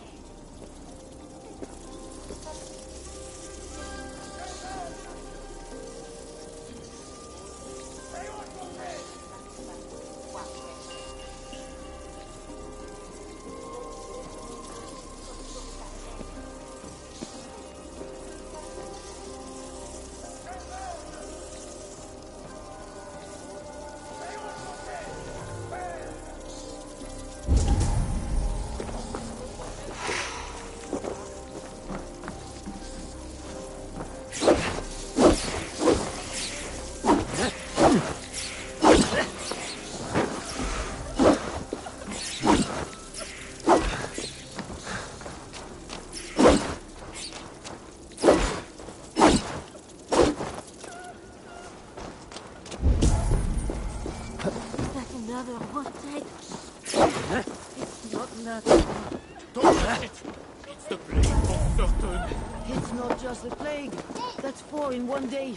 Speaker 7: In one day.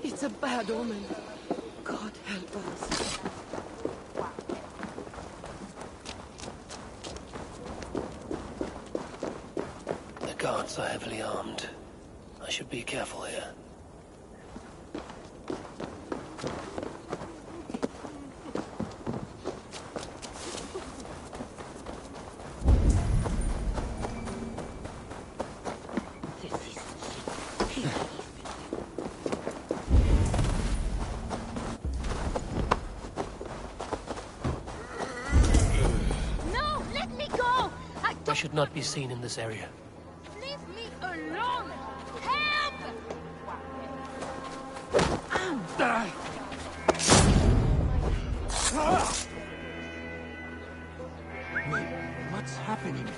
Speaker 7: It's a bad omen. God help us.
Speaker 1: The guards are heavily armed. I should be careful here.
Speaker 12: Should not be seen in this area.
Speaker 13: Leave me alone! Help!
Speaker 11: Wait, what's happening?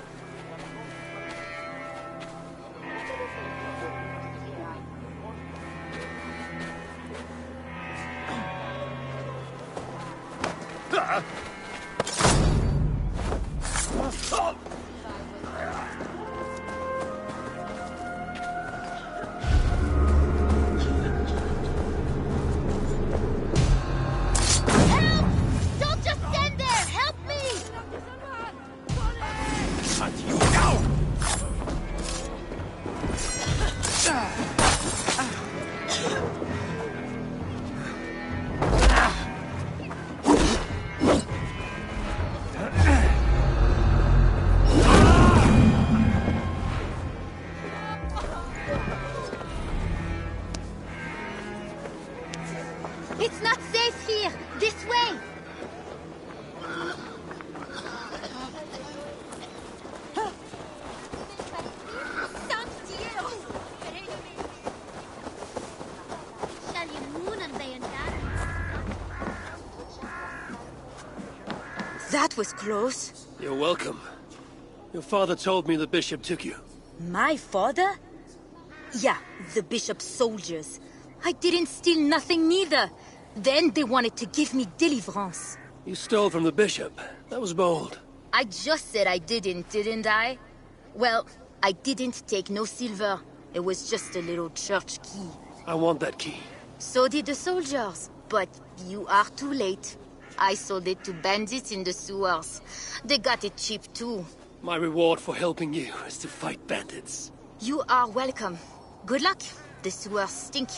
Speaker 13: It's not safe here! This way!
Speaker 14: That was close.
Speaker 12: You're welcome. Your father told me the bishop took you.
Speaker 14: My father? Yeah, the bishop's soldiers. I didn't steal nothing neither. Then they wanted to give me deliverance.
Speaker 12: You stole from the bishop. That was bold.
Speaker 14: I just said I didn't I? Well, I didn't take no silver. It was just a little church key.
Speaker 12: I want that key.
Speaker 17: So did the soldiers, but you are too late. I sold it to bandits in the sewers. They got it cheap too.
Speaker 12: My reward for helping you is to fight bandits.
Speaker 17: You are welcome. Good luck. The sewers stink.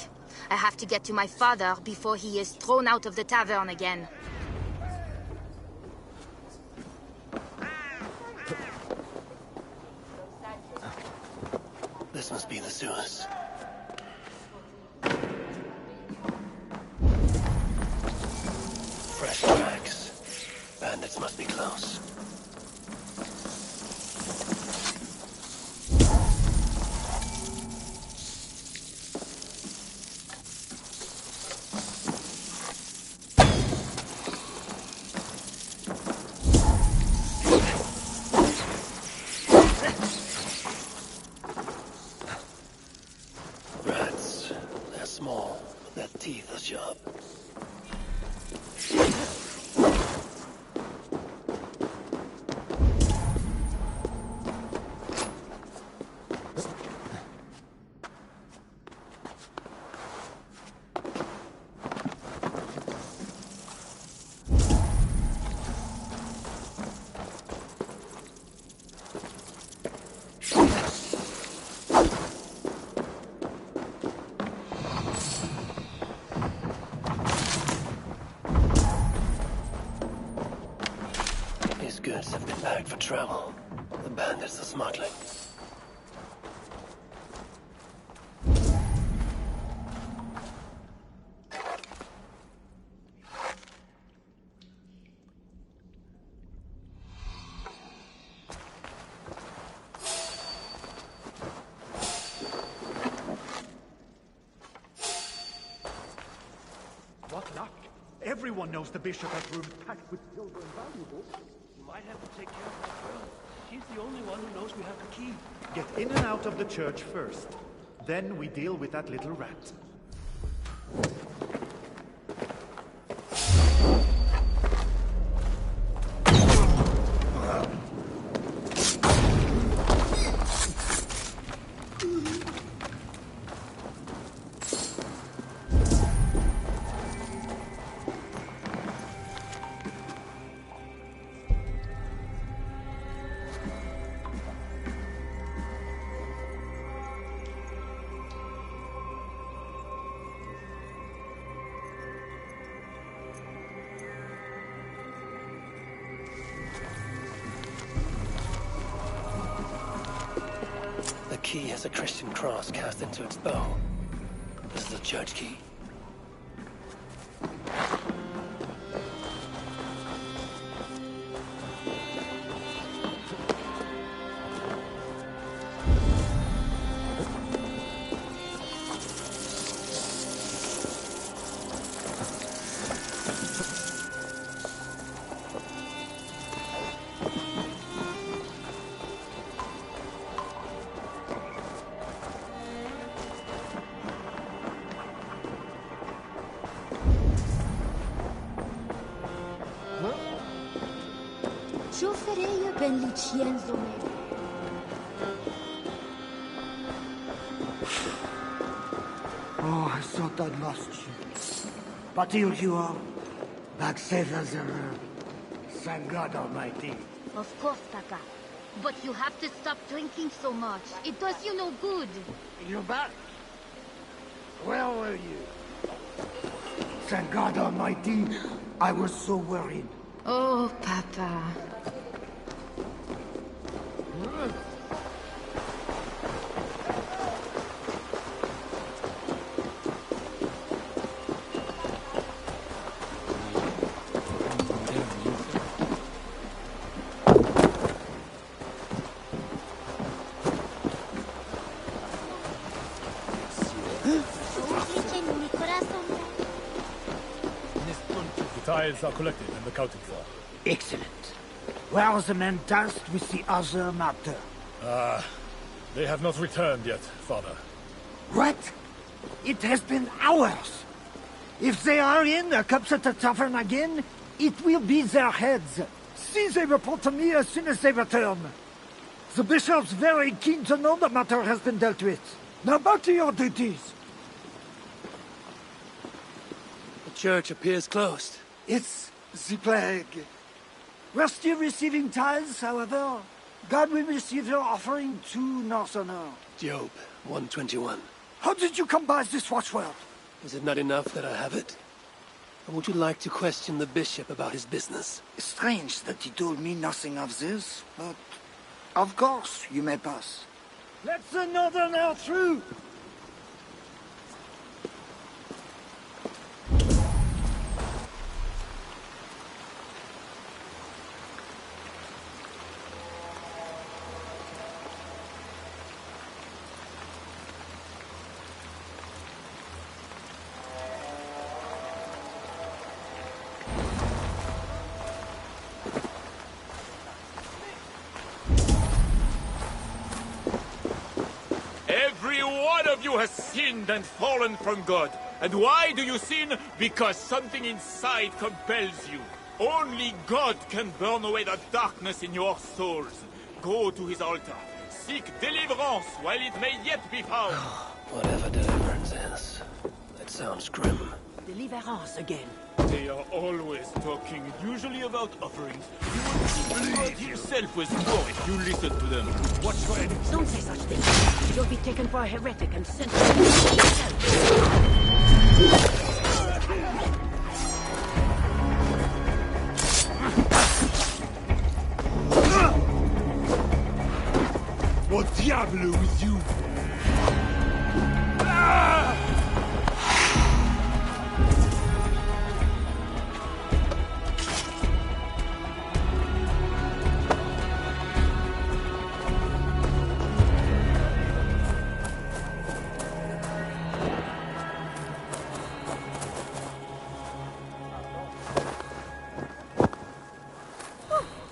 Speaker 17: I have to get to my father before he is thrown out of the tavern again.
Speaker 1: This must be the sewers. Fresh tracks. Bandits must be close. Rats. They're small, but their teeth are sharp. These goods have been packed for travel. The bandits are smuggling.
Speaker 8: What luck! Everyone knows the bishop has rooms packed with silver and valuables.
Speaker 12: You might have to take care of that girl. She's the only one who knows we have the key.
Speaker 8: Get in and out of the church first. Then we deal with that little rat.
Speaker 1: The key has a Christian cross cast into its bow. This is the church key.
Speaker 13: Ce-o fereie ben Lucienzo meu.
Speaker 15: Oh, I thought I'd lost you. But here you are. Back safe as ever. Thank God Almighty.
Speaker 17: Of course, Kaka. But you have to stop drinking so much. It does you no good.
Speaker 15: You're back? Where were you? Thank God Almighty. I was so worried.
Speaker 7: Oh, Papa.
Speaker 2: The tithes are collected and accounted for.
Speaker 15: Excellent. Where are the men tasked with the other matter?
Speaker 2: They have not returned yet, Father.
Speaker 15: What? It has been hours. If they are in the cups at the tavern again, it will be their heads. See they report to me as soon as they return. The bishop's very keen to know the matter has been dealt with. Now back to your duties.
Speaker 12: church appears closed.
Speaker 15: It's the plague. We're still receiving tithes, however. God will receive your offering to Northerner.
Speaker 12: Job 121.
Speaker 15: How did you come by this watchword?
Speaker 12: Is it not enough that I have it? Or would you like to question the bishop about his business?
Speaker 15: Strange that he told me nothing of this, but of course you may pass. Let the Northerner through!
Speaker 18: Every one of you has sinned and fallen from God. And why do you sin? Because something inside compels you. Only God can burn away the darkness in your souls. Go to his altar. Seek deliverance while it may yet be found.
Speaker 1: Whatever deliverance is, it sounds grim.
Speaker 14: Deliverance again.
Speaker 18: They are always talking, usually about offerings. You would think God himself was more if you listen to them. What's your enemy?
Speaker 14: Don't say such things. You'll be taken for a heretic and sent to yourself.
Speaker 18: Au diable with you! Ah!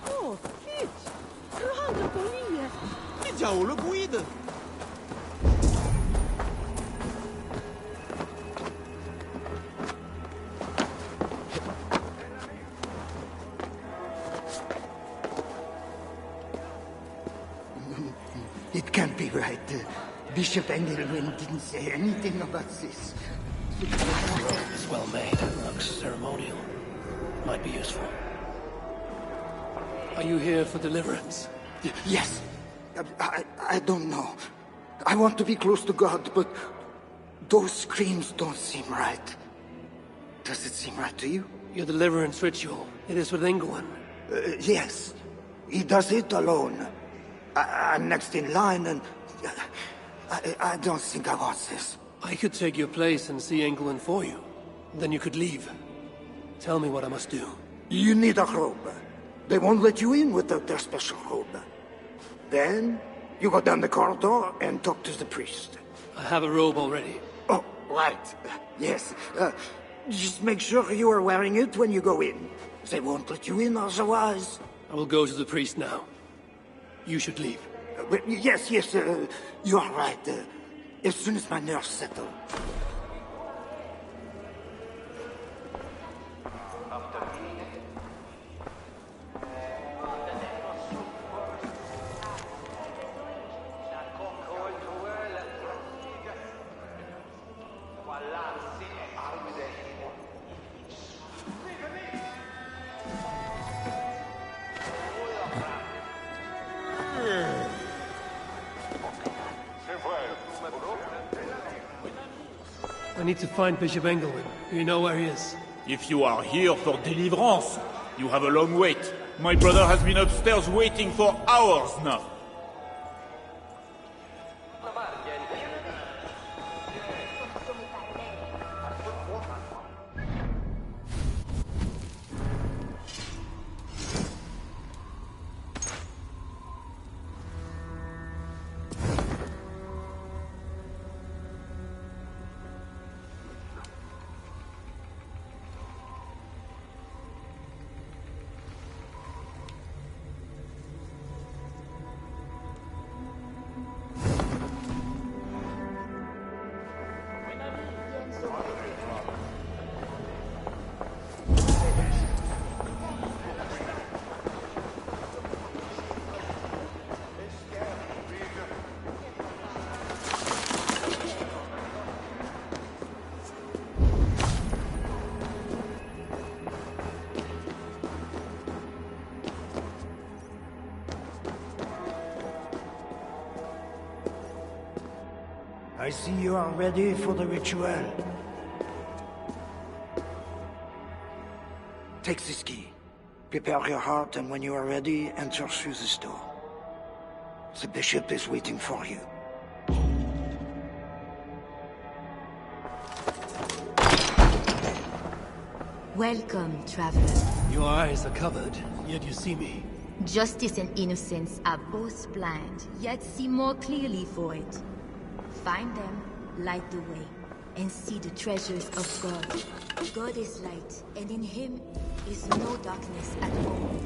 Speaker 14: Oh, vite! Rentre, Pauline!
Speaker 18: Ciao, le guide!
Speaker 15: It can't be right. Bishop Engelwin didn't say anything about this.
Speaker 1: The robe is well made. Looks ceremonial. Might be useful.
Speaker 12: Are you here for deliverance?
Speaker 15: Yes. I don't know. I want to be close to God, but those screams don't seem right. Does it seem right to you?
Speaker 12: Your deliverance ritual. It is with Ingolin.
Speaker 15: Yes. He does it alone. I'm next in line, and I don't think I want this.
Speaker 12: I could take your place and see Ingolin for you. Then you could leave. Tell me what I must do.
Speaker 15: You need a robe. They won't let you in without their special robe. Then, you go down the corridor and talk to the priest.
Speaker 12: I have a robe already.
Speaker 15: Oh, right. Yes. Just make sure you are wearing it when you go in. They won't let you in otherwise.
Speaker 12: I will go to the priest now. You should leave.
Speaker 15: Yes, you are right. As soon as my nerves settle.
Speaker 12: I need to find Bishop Engelwin. Do you know where he is?
Speaker 18: If you are here for deliverance, you have a long wait. My brother has been upstairs waiting for hours now.
Speaker 15: I see you are ready for the ritual. Take this key. Prepare your heart, and when you are ready, enter through this door. The bishop is waiting for you.
Speaker 4: Welcome, traveler.
Speaker 12: Your eyes are covered, yet you see me.
Speaker 4: Justice and innocence are both blind, yet see more clearly for it. Find them, light the way, and see the treasures of God. God is light, and in him is no darkness at all.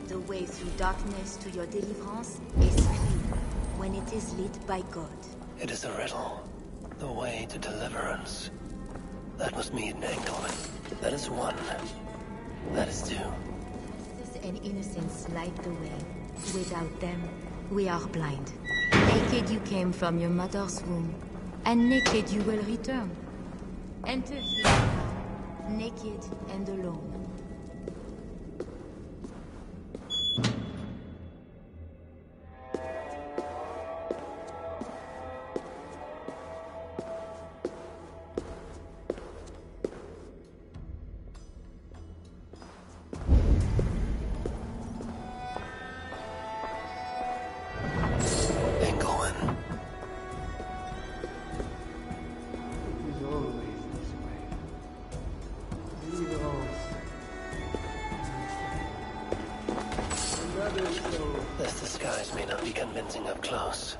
Speaker 4: The way through darkness to your deliverance is clear when it is lit by God.
Speaker 1: It is a riddle. The way to deliverance. That must mean Engelman. That is one. That is two.
Speaker 4: Justice and innocence light the way. Without them, we are blind. Naked you came from your mother's womb, and naked you will return. Enter here now, naked and alone.
Speaker 1: This disguise may not be convincing up close.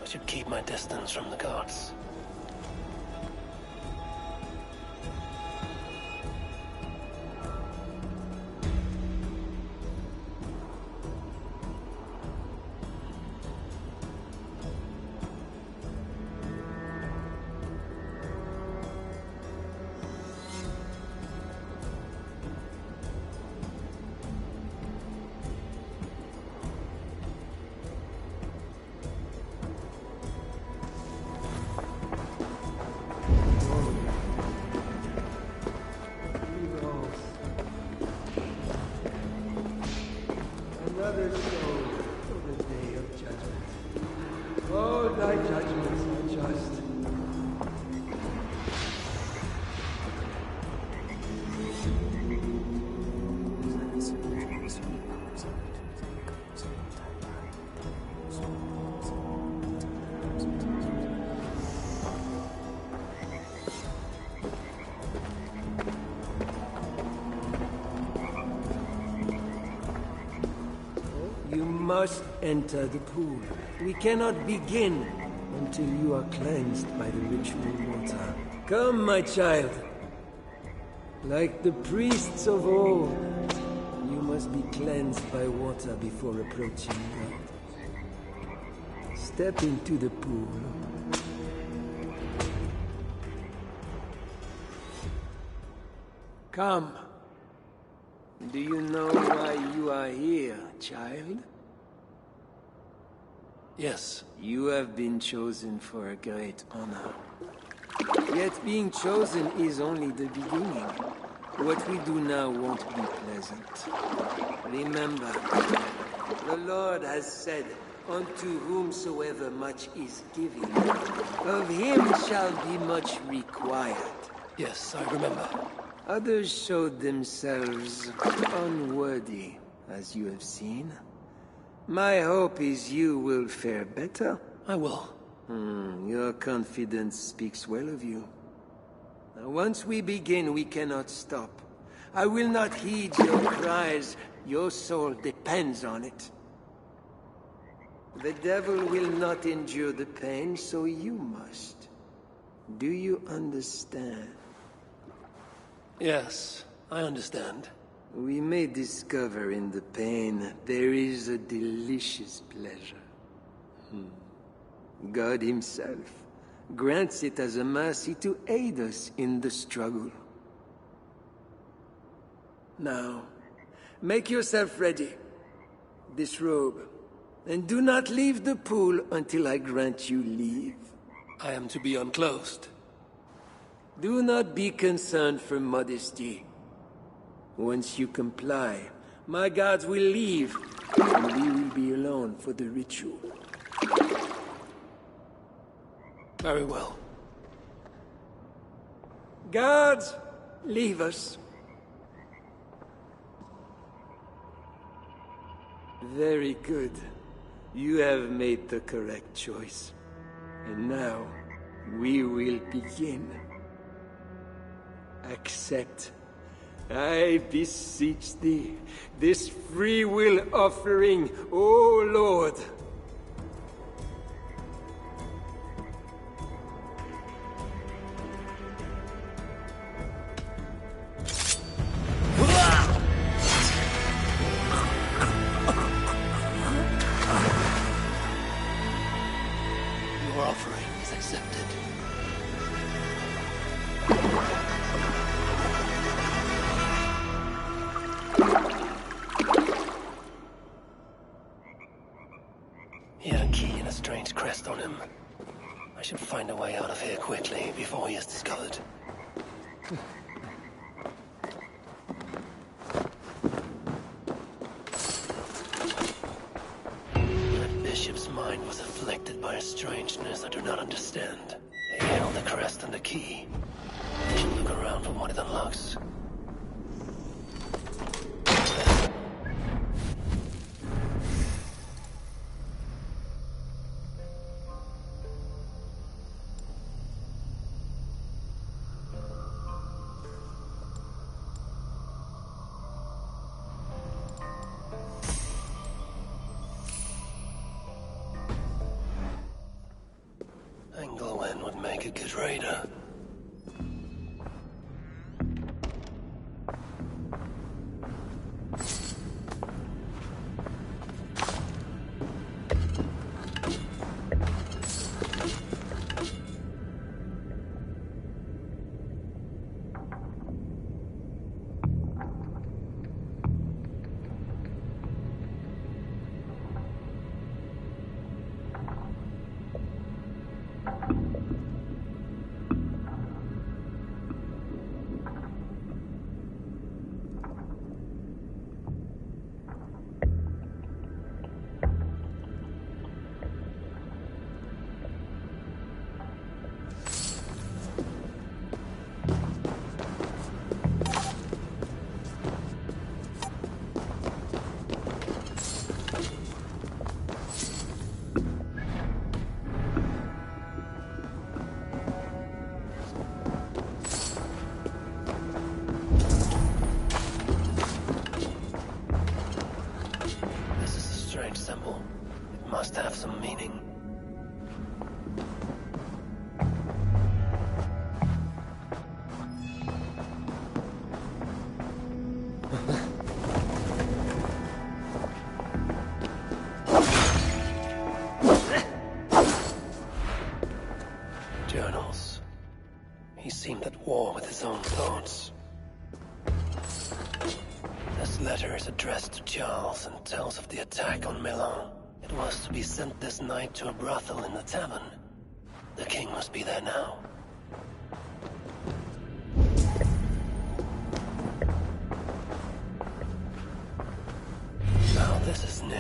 Speaker 1: I should keep my distance from the gods.
Speaker 10: Another soul for the day of judgment. Oh, thy judgments are just. You must enter the pool. We cannot begin until you are cleansed by the ritual water. Come, my child. Like the priests of old, you must be cleansed by water before approaching God. Step into the pool. Come. Do you know why you are here, child?
Speaker 1: Yes.
Speaker 10: You have been chosen for a great honor. Yet being chosen is only the beginning. What we do now won't be pleasant. Remember, the Lord has said, unto whomsoever much is given, of him shall be much required.
Speaker 1: Yes, I remember.
Speaker 10: Others showed themselves unworthy, as you have seen. My hope is you will fare better.
Speaker 1: I will.
Speaker 10: Your confidence speaks well of you. Now, once we begin, we cannot stop. I will not heed your cries. Your soul depends on it. The devil will not endure the pain, so you must. Do you understand?
Speaker 1: Yes, I understand.
Speaker 10: We may discover in the pain there is a delicious pleasure. God himself grants it as a mercy to aid us in the struggle. Now, make yourself ready. Disrobe, and do not leave the pool until I grant you leave.
Speaker 1: I am to be unclothed.
Speaker 10: Do not be concerned for modesty. Once you comply, my guards will leave, and we will be alone for the ritual.
Speaker 1: Very well.
Speaker 10: Guards, leave us. Very good. You have made the correct choice. And now, we will begin. Accept, I beseech thee, this free will offering, O Lord.
Speaker 1: Your offering is accepted. He had a key and a strange crest on him. I should find a way out of here quickly before he is discovered. That bishop's mind was afflicted by a strangeness I do not understand. He held the crest and the key. I should look around for what it unlocks. Englewen would make a good raider. Symbol. It must have some meaning. Journals. He seemed at war with his own thoughts. This letter is addressed to Charles and tells of the attack on Milan. It was to be sent this night to a brothel in the tavern. The king must be there now. Now this is new.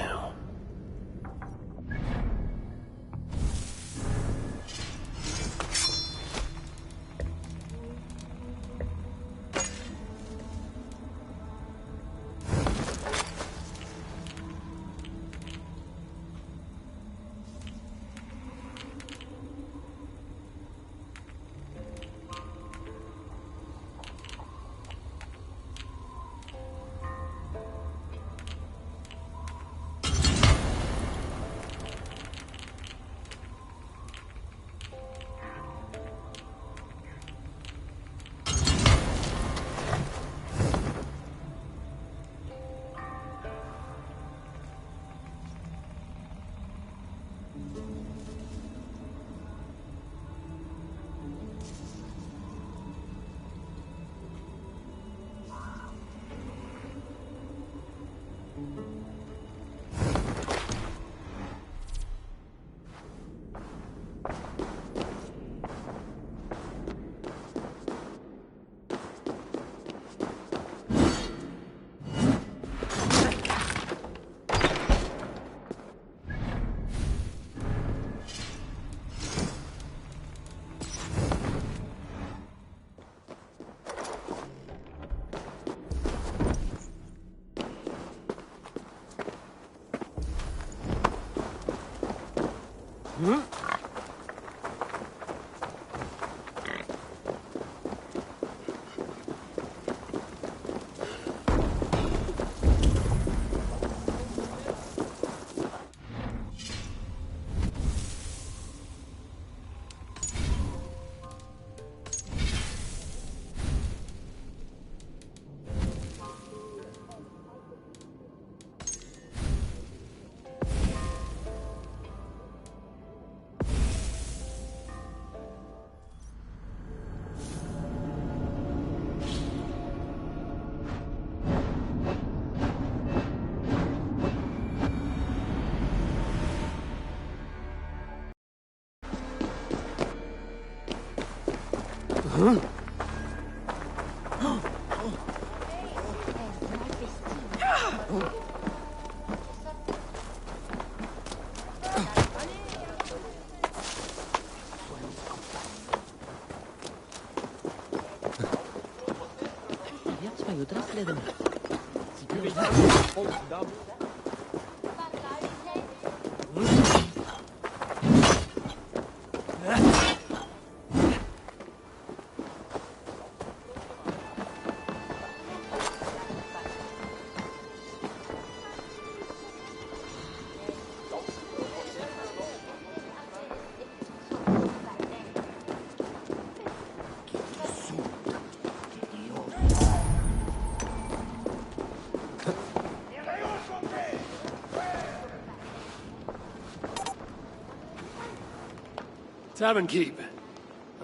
Speaker 12: Tavern keep.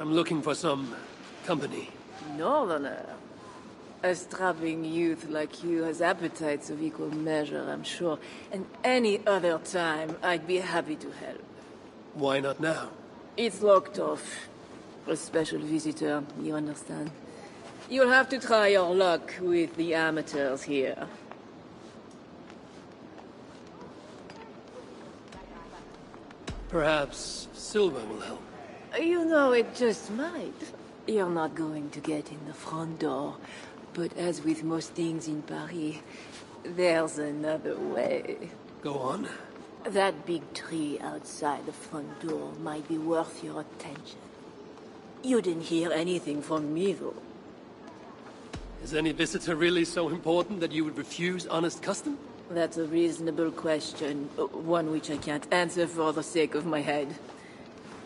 Speaker 12: I'm looking for some company.
Speaker 14: Northerner. A strapping youth like you has appetites of equal measure, I'm sure. And any other time, I'd be happy to help.
Speaker 12: Why not now?
Speaker 14: It's locked off. A special visitor, you understand? You'll have to try your luck with the amateurs here.
Speaker 12: Perhaps silver will help.
Speaker 14: You know, it just might. You're not going to get in the front door. But as with most things in Paris, there's another way.
Speaker 12: Go on.
Speaker 14: That big tree outside the front door might be worth your attention. You didn't hear anything from me, though.
Speaker 12: Is any visitor really so important that you would refuse honest custom?
Speaker 14: That's a reasonable question, one which I can't answer for the sake of my head.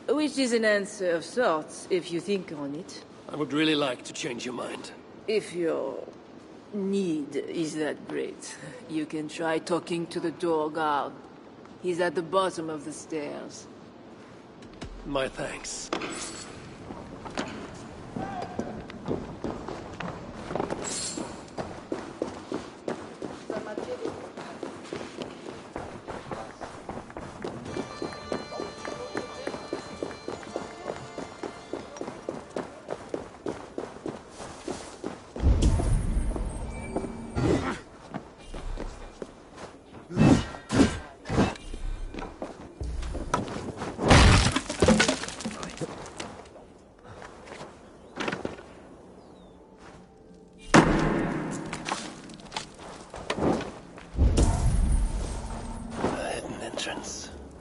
Speaker 14: Which is an answer of sorts, if you think on it.
Speaker 12: I would really like to change your mind.
Speaker 14: If your need is that great, you can try talking to the door guard. He's at the bottom of the stairs.
Speaker 12: My thanks.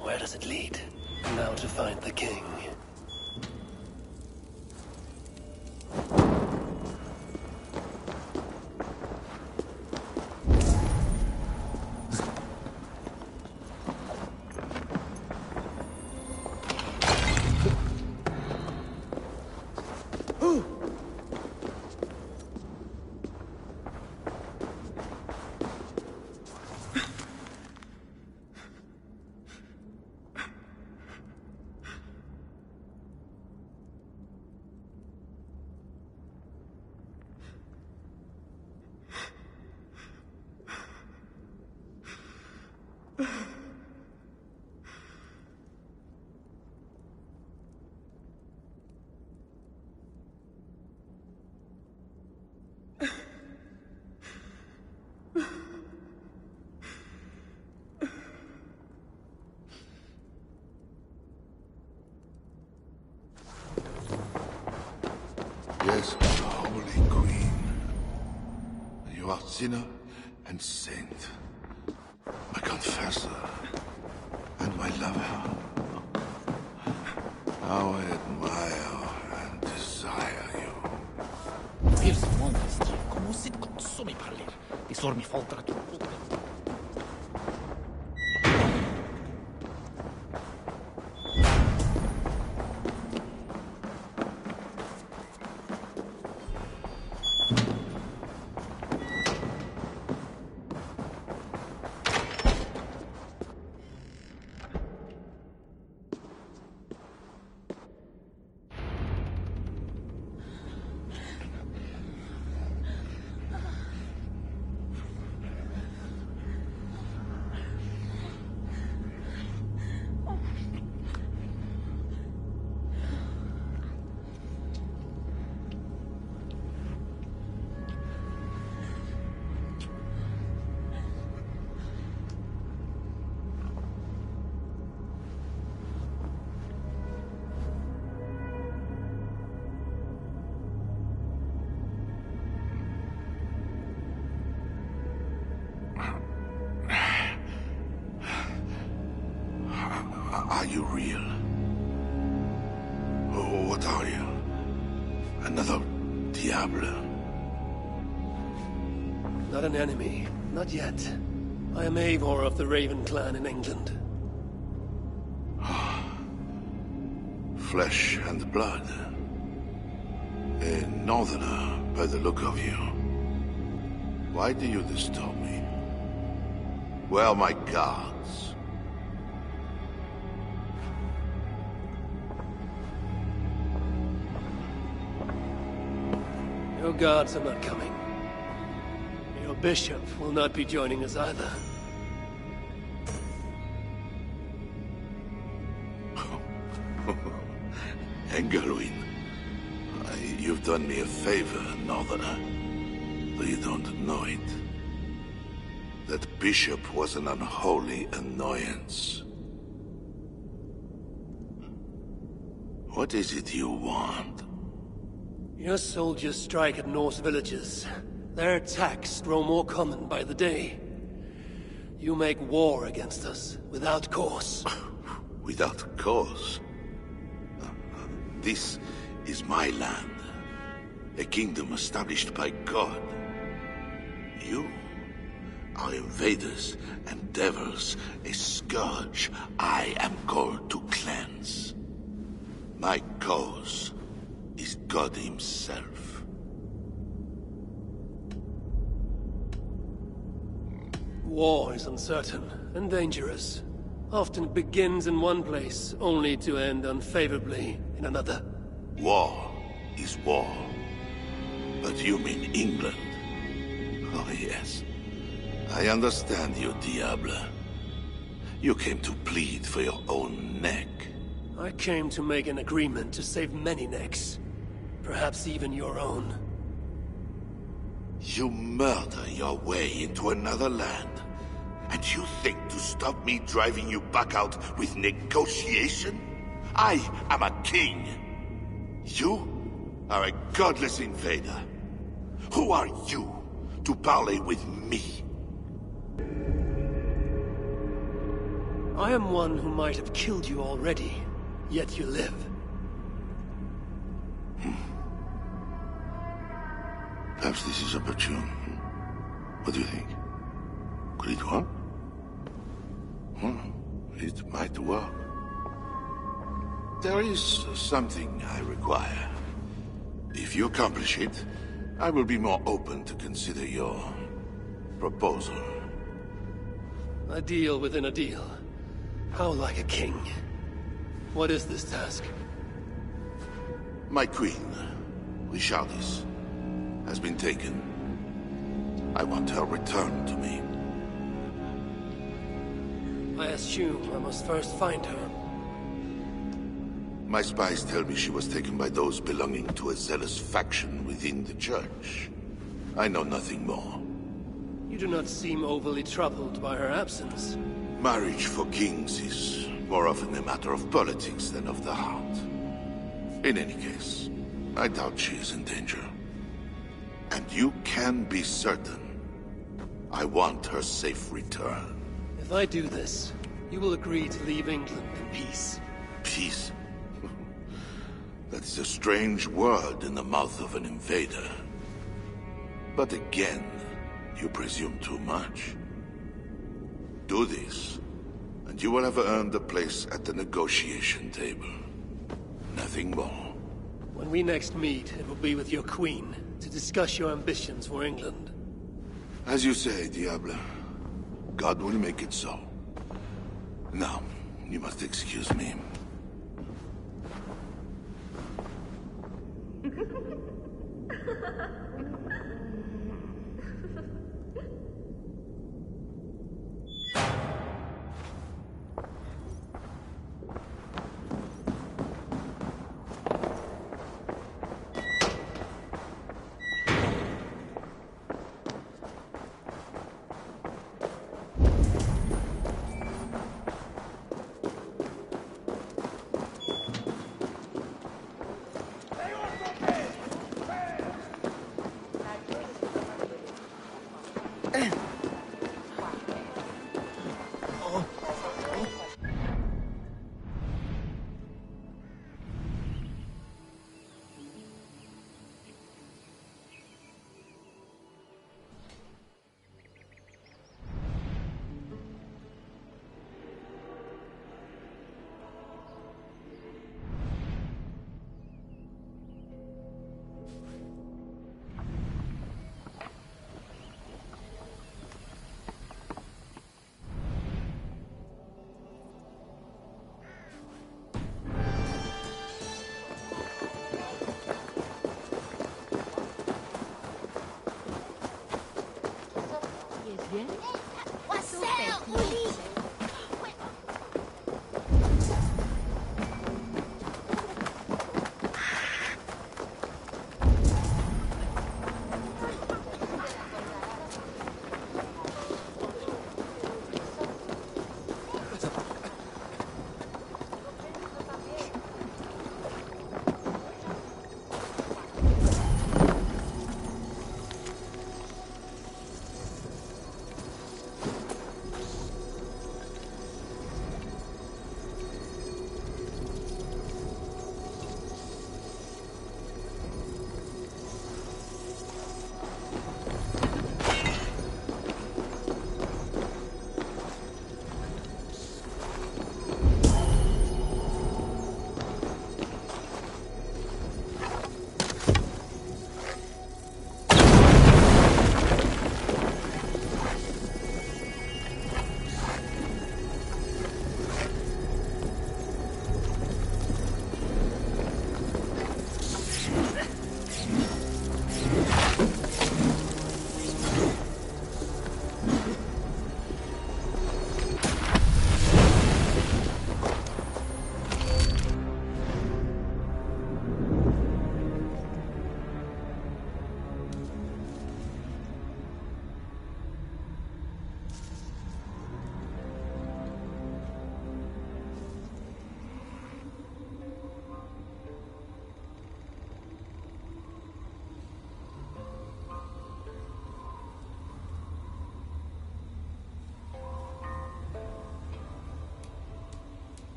Speaker 1: Where does it lead? Now to find the king.
Speaker 19: Yes, Holy Queen. You are sinner and saint. My confessor. And my lover. How I admire and desire you.
Speaker 11: Fils modesty, como sit consumi parler. Disor mi faltra tu.
Speaker 19: Are you real? Oh, what are you? Another Diable?
Speaker 12: Not an enemy. Not yet. I am Eivor of the Raven clan in England.
Speaker 19: Flesh and blood. A northerner, by the look of you. Why do you disturb me? Where are my guards?
Speaker 12: Your guards are not coming. Your bishop will not be joining us either.
Speaker 19: Engelwin, you've done me a favor, northerner. Though you don't know it. That bishop was an unholy annoyance. What is it you want?
Speaker 12: Your soldiers strike at Norse villages. Their attacks grow more common by the day. You make war against us, without cause.
Speaker 19: Without cause? This is my land. A kingdom established by God. You are invaders and devils, a scourge I am called to cleanse. My cause is God himself.
Speaker 12: War is uncertain and dangerous. Often it begins in one place, only to end unfavorably in another.
Speaker 19: War is war. But you mean England? Oh yes. I understand you, Diable. You came to plead for your own neck.
Speaker 12: I came to make an agreement to save many necks. Perhaps even your own.
Speaker 19: You murder your way into another land. And you think to stop me driving you back out with negotiation? I am a king. You are a godless invader. Who are you to parley with me?
Speaker 12: I am one who might have killed you already, yet you live.
Speaker 19: Perhaps this is opportune. What do you think? Could it work? It might work. There is something I require. If you accomplish it, I will be more open to consider your proposal.
Speaker 12: A deal within a deal. How like a king. What is this task?
Speaker 19: My queen, Richardis, has been taken. I want her returned to me.
Speaker 12: I assume I must first find her.
Speaker 19: My spies tell me she was taken by those belonging to a zealous faction within the church. I know nothing more.
Speaker 12: You do not seem overly troubled by her absence.
Speaker 19: Marriage for kings is more often a matter of politics than of the heart. In any case, I doubt she is in danger. And you can be certain I want her safe return.
Speaker 12: If I do this, you will agree to leave England in peace.
Speaker 19: Peace? That is a strange word in the mouth of an invader. But again, you presume too much. Do this, and you will have earned a place at the negotiation table. Nothing more.
Speaker 12: When we next meet, it will be with your queen, to discuss your ambitions for England.
Speaker 19: As you say, Diable. God will make it so. Now, you must excuse me.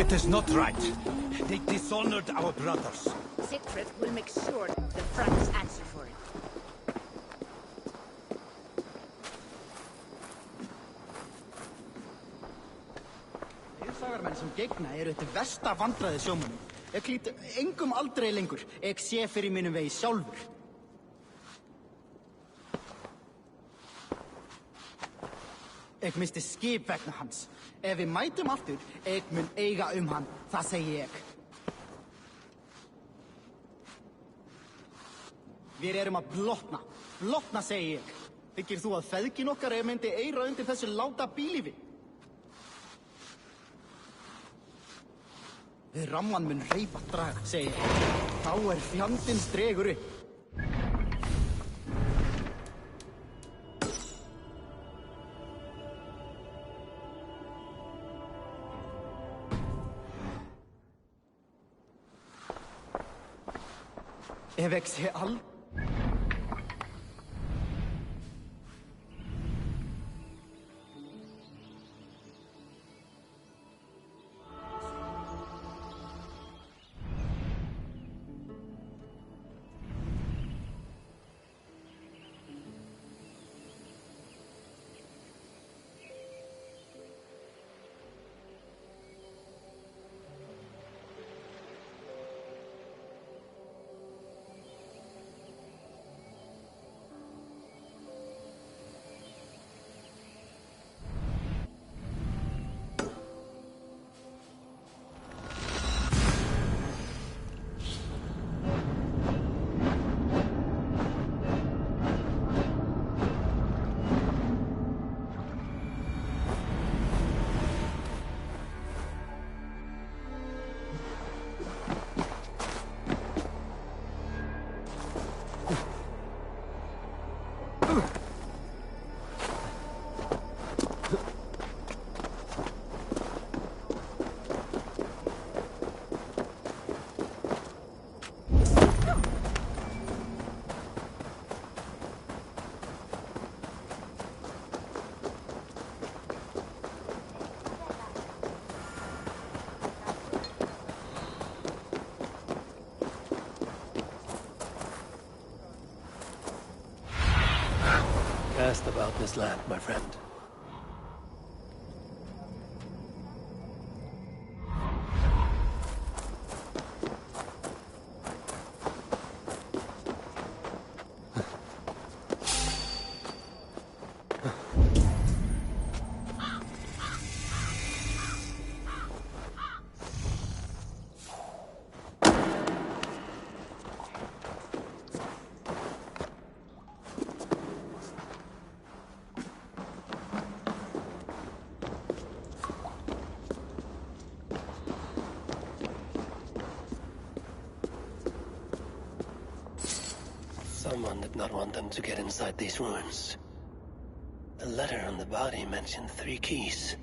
Speaker 11: It is not right. They dishonored our brothers.
Speaker 7: Siegfried will make sure the Franks answer for it.
Speaker 20: Leðsagarmenn sem gegna eru þetta versta vandræði sjómönnum. Ég klít engum aldrei lengur. Ég sé fyrir mínum vegi sjálfur. Ég misti skip vegna hans. Ef við mætum aftur, ég mun eiga hann. Það segi ég. Við erum að blotna. Blotna segi ég. Þykir þú að feðgin okkar myndi eyra undir þessu láta bílífi? Við ramman mun reypa draga, segi ég. Þá fjandinn dregur upp. Ef ég sé
Speaker 1: Cast about this land, my friend. Someone did not want them to get inside these ruins. The letter on the body mentioned 3 keys.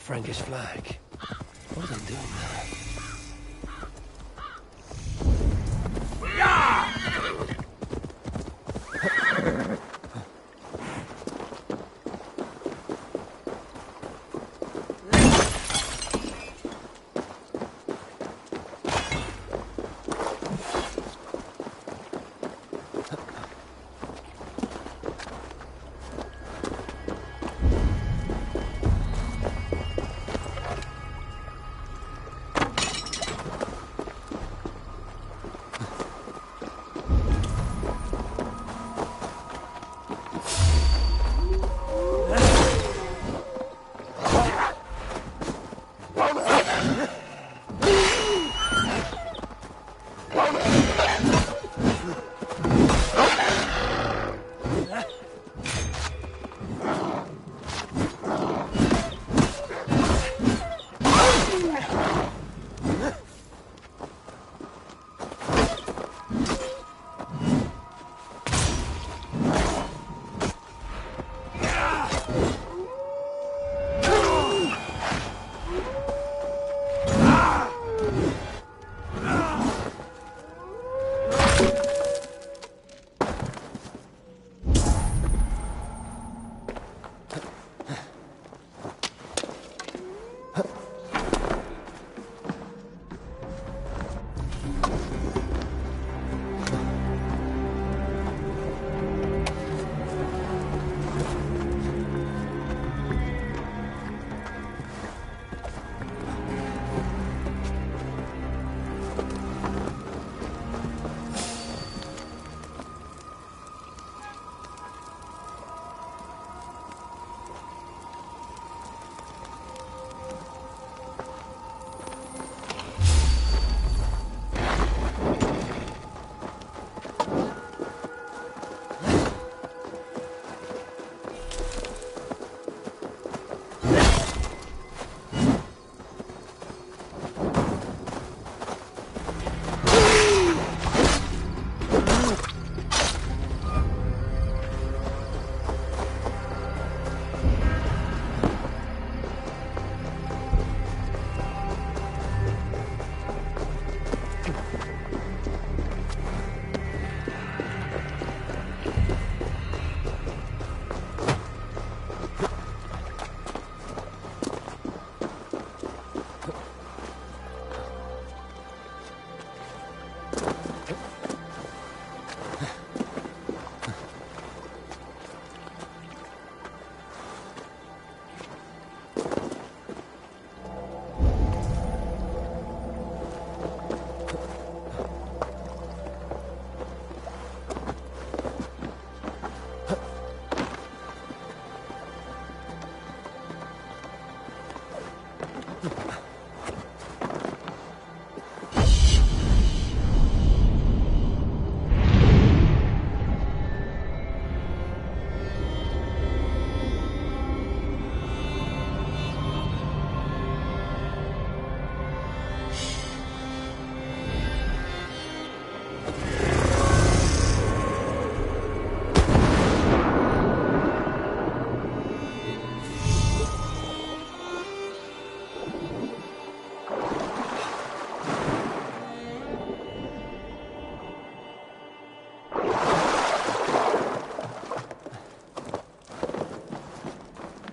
Speaker 12: Frankish flag. What are they doing there?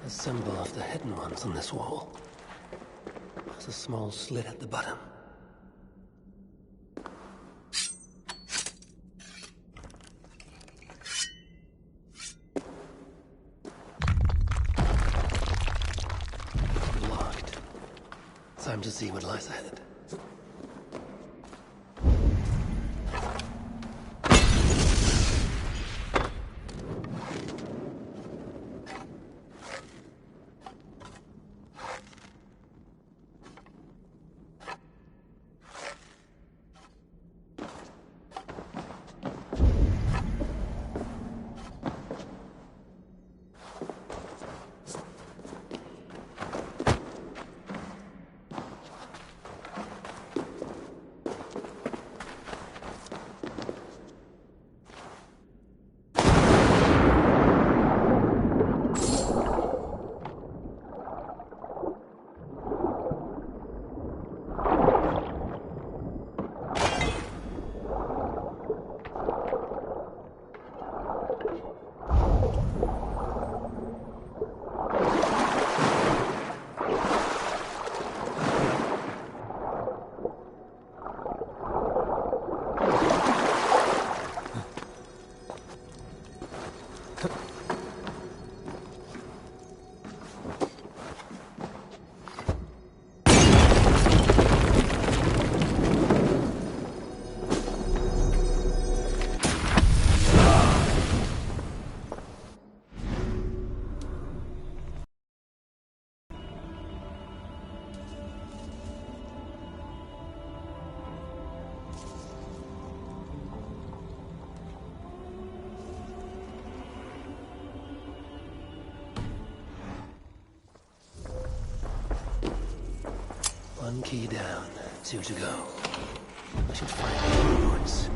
Speaker 12: Symbol of the hidden ones on this wall. There's a small slit at the bottom. Locked. Time to see what lies ahead. One key down, 2 to go. I should find the woods.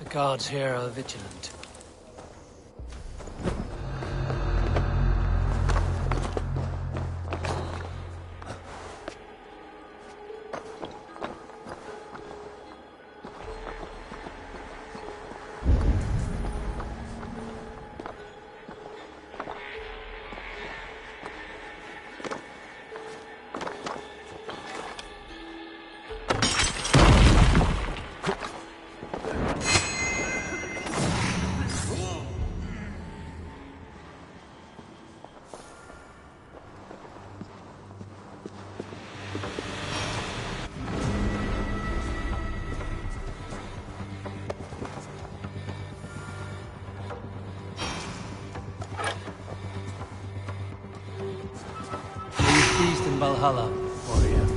Speaker 12: Guards here are vigilant.
Speaker 21: Valhalla, warrior.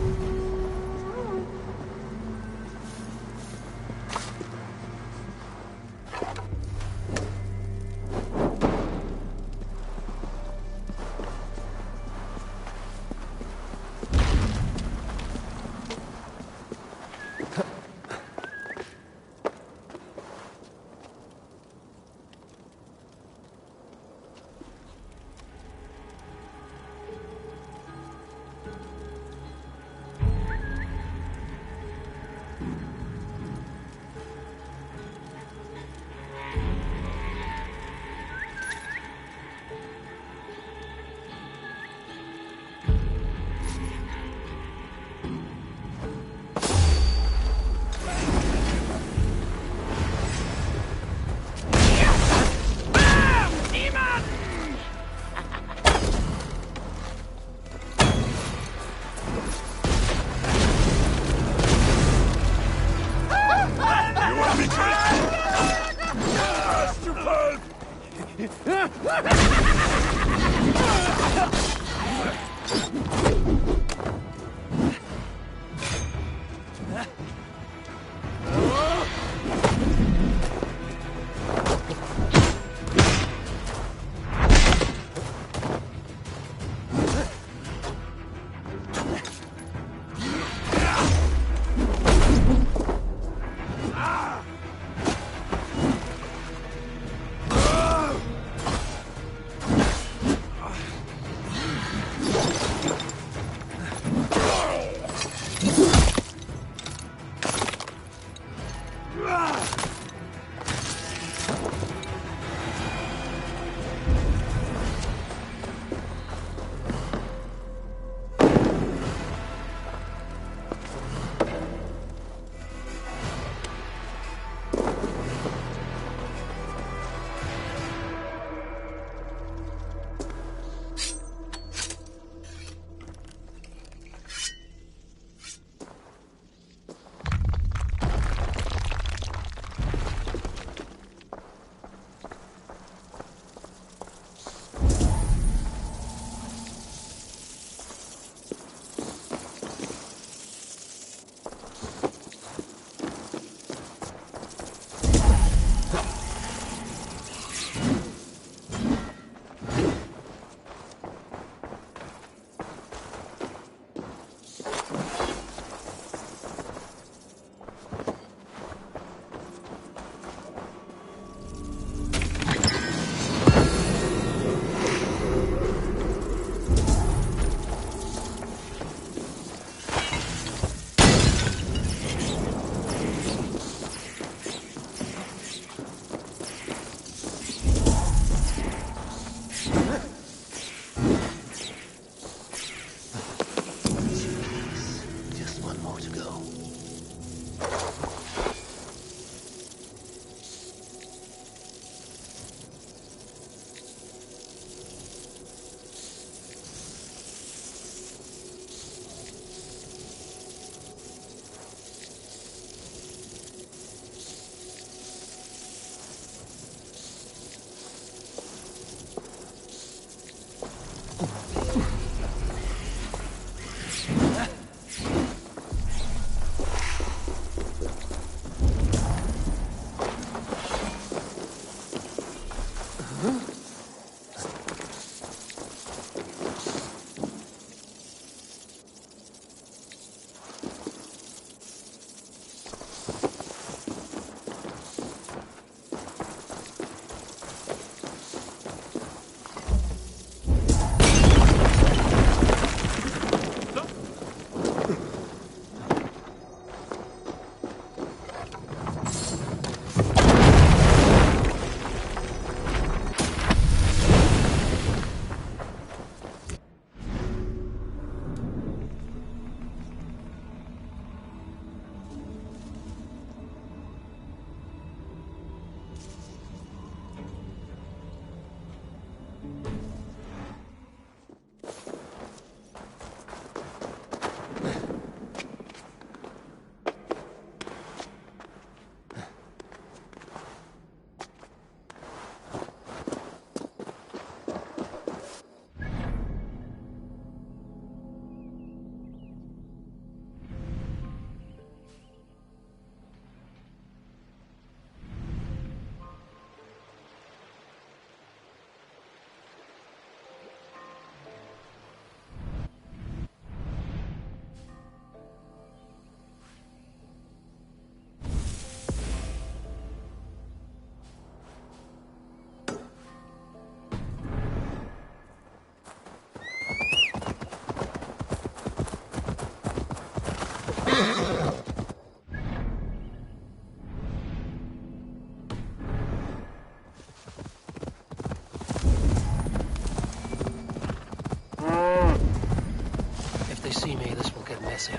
Speaker 12: If they see me, this will get messy.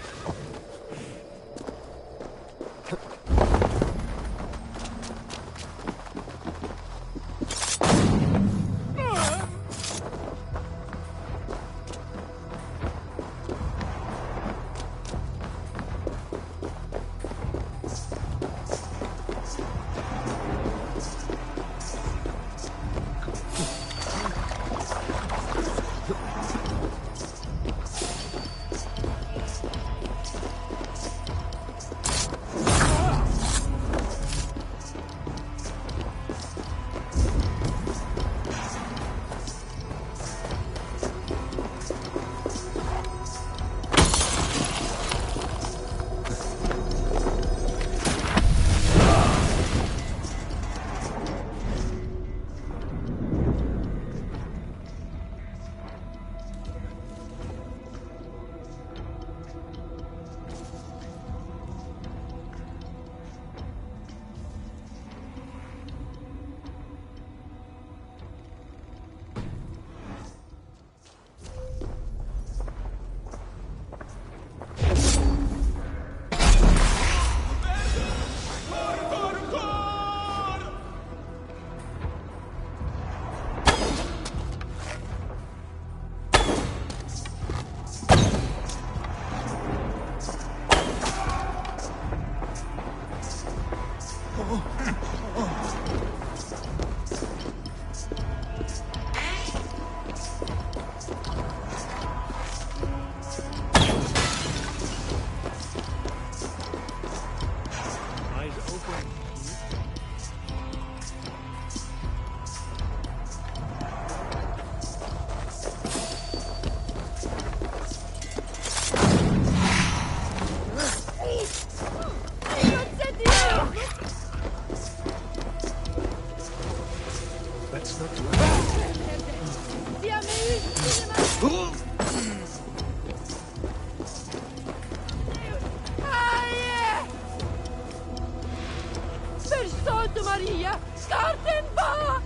Speaker 14: Versorgte Maria! Gartenbach!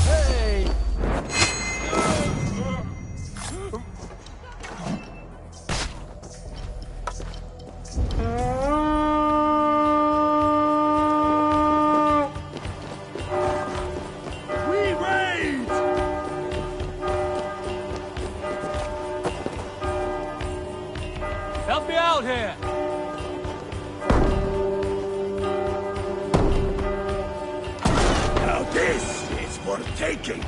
Speaker 12: Hey!
Speaker 2: We raid! Help me out here!
Speaker 11: Now this is for taking!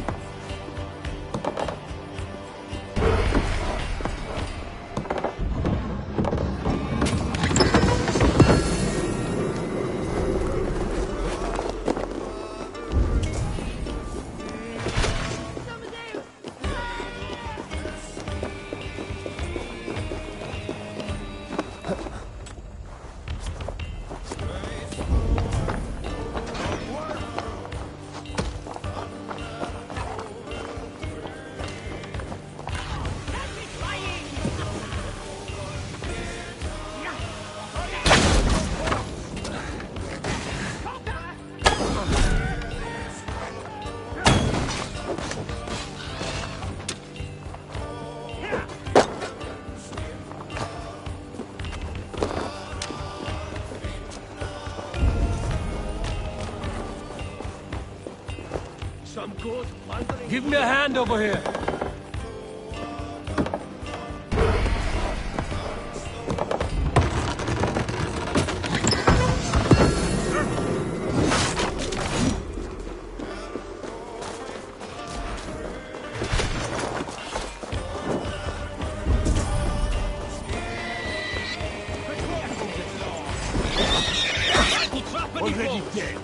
Speaker 2: Give me a hand over here.
Speaker 11: Already dead.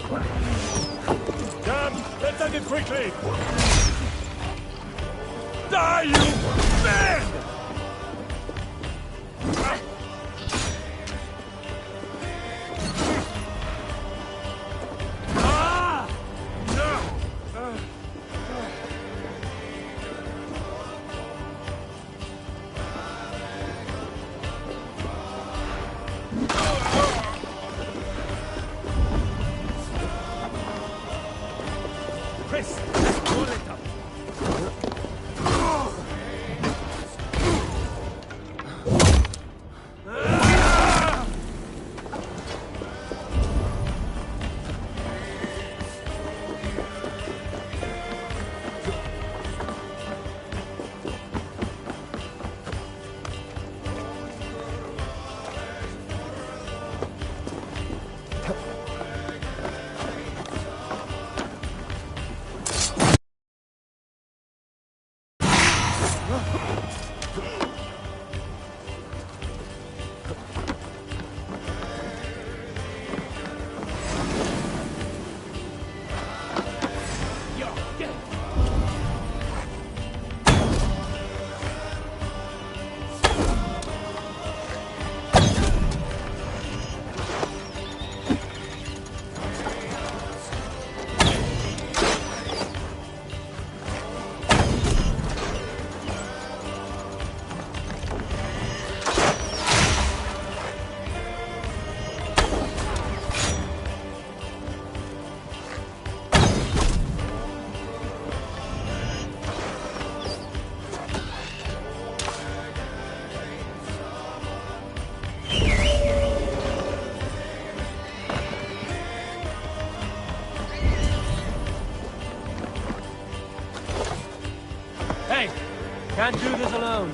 Speaker 2: Damn! Let's end it quickly! Die, you man! Chris, roll it up. Hey, can't do this alone.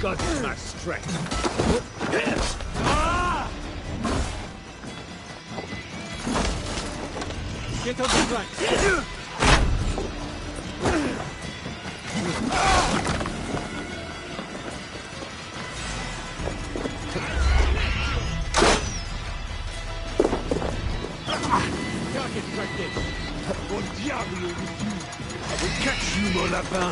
Speaker 2: God's my strength. Get on the flank. Target practice. Au diable le cul. I will catch you, mon lapin.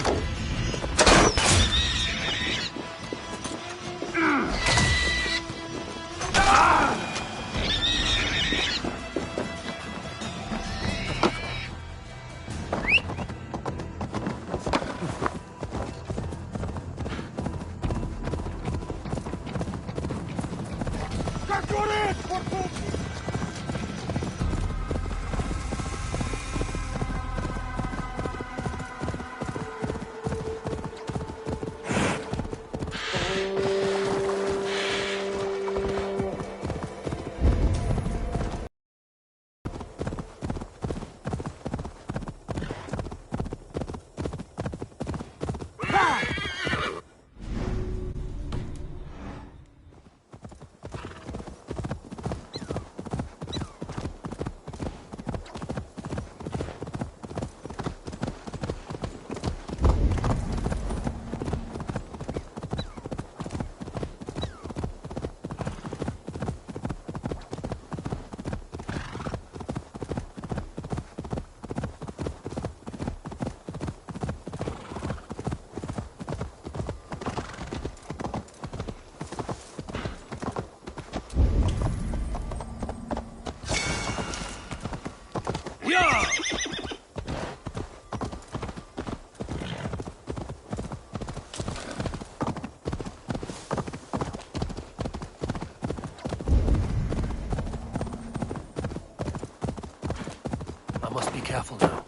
Speaker 12: I must be careful now.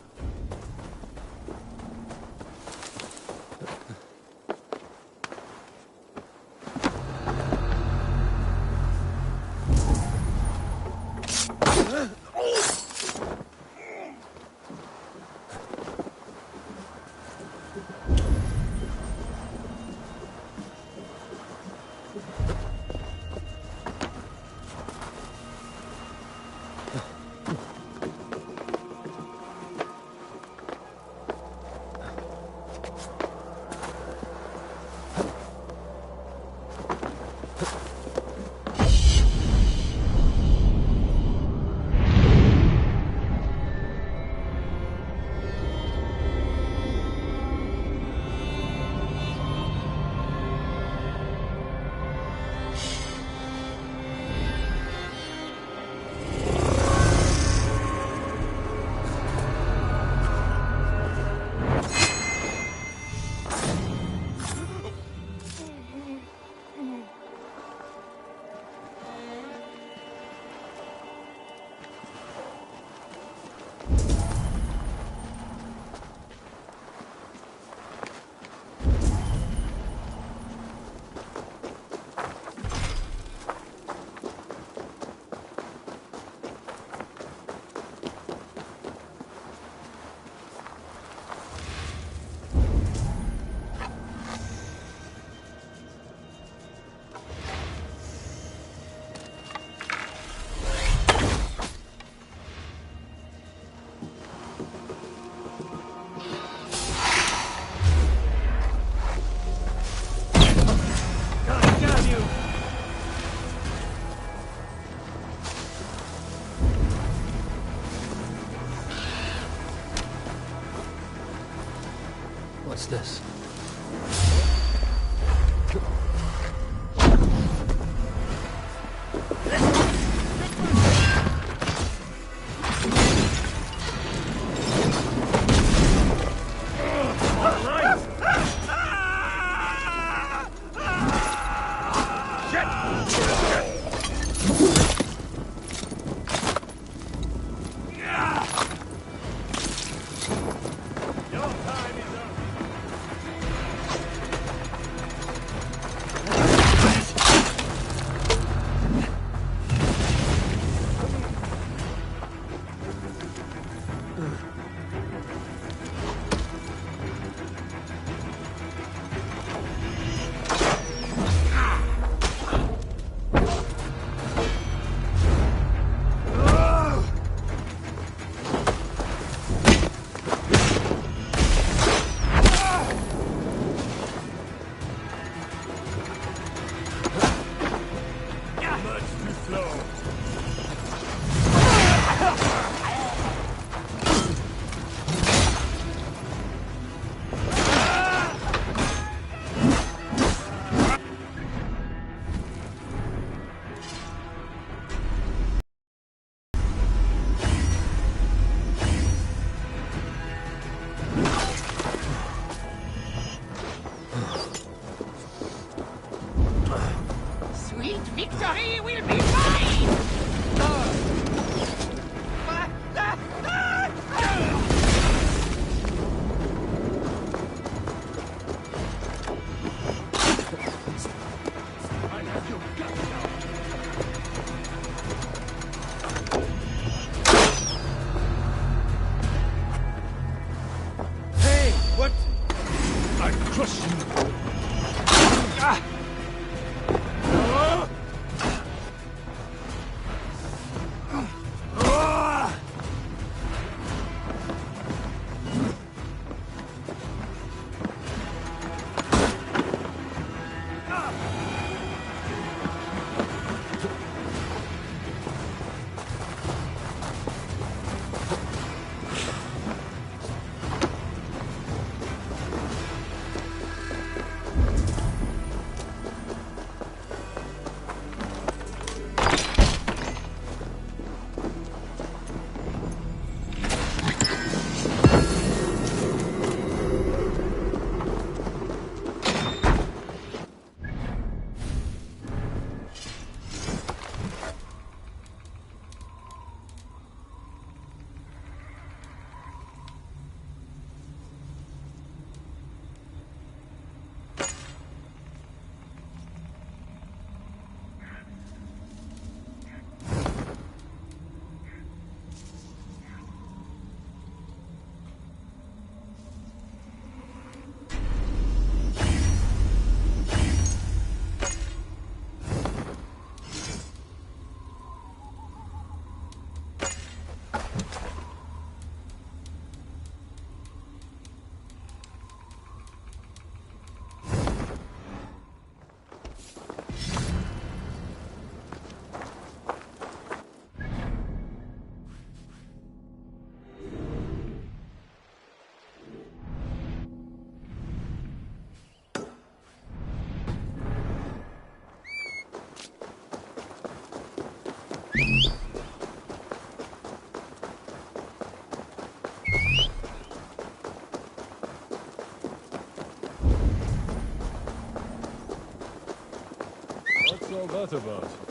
Speaker 12: What's this?
Speaker 21: Sweet victory will be mine!
Speaker 2: Hey, what? I crush you. Ah! What's all that about?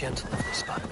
Speaker 1: gentle of this spot.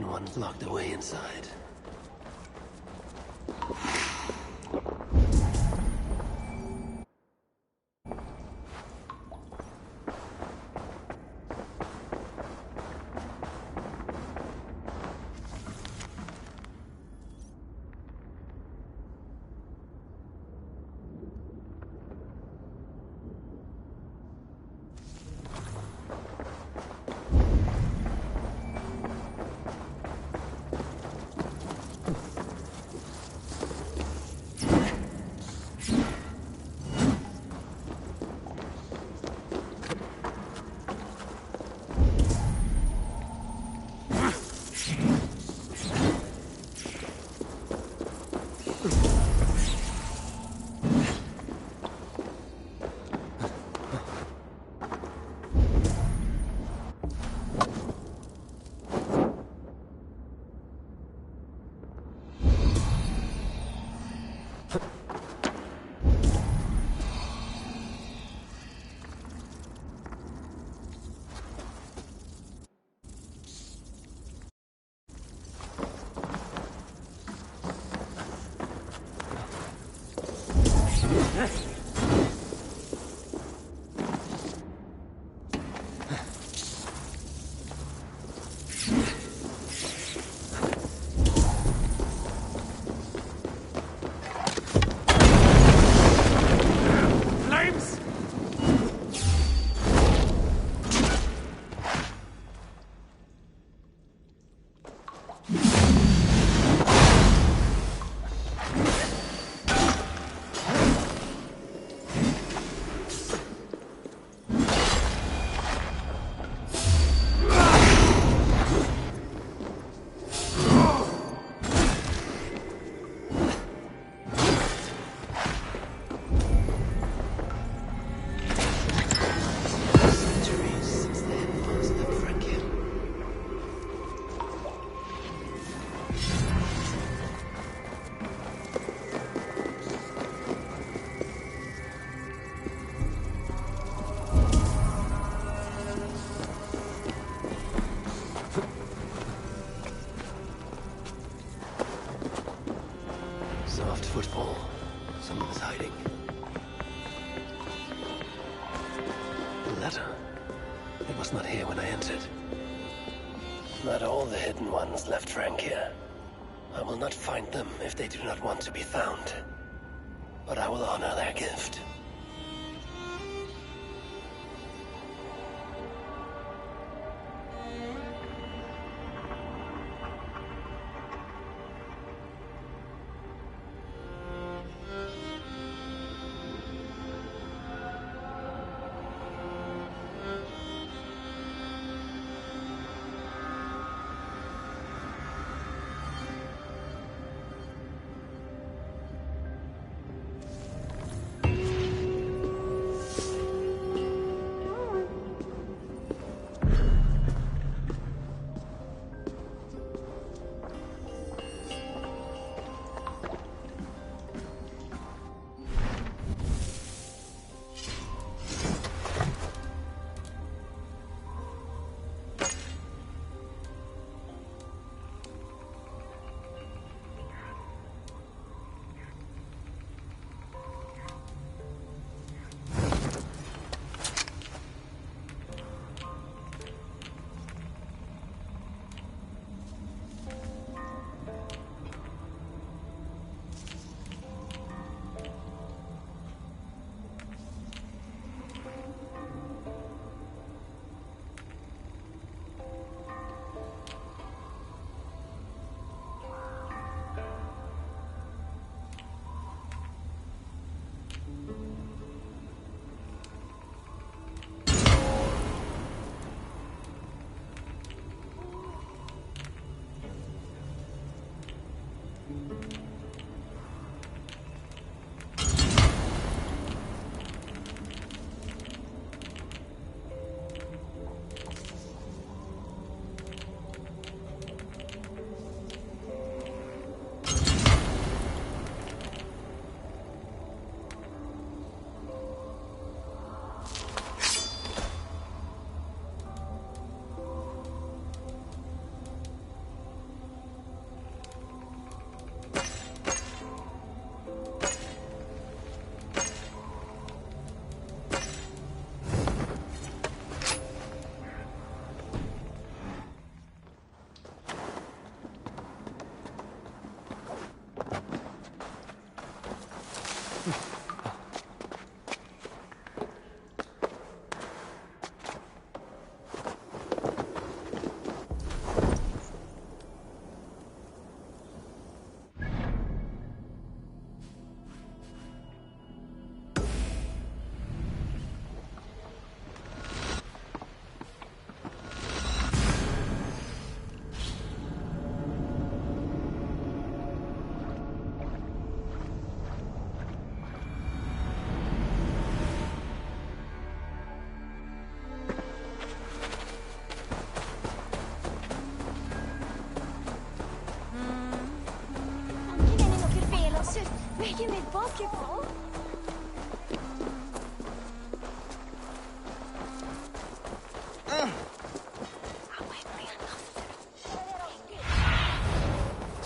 Speaker 1: hidden ones locked away inside. Soft footfall. Someone is hiding. A letter. It was not here when I entered. Not all the hidden ones left Frank here. I will not find them if they do not want to be found. But I will honor their gift.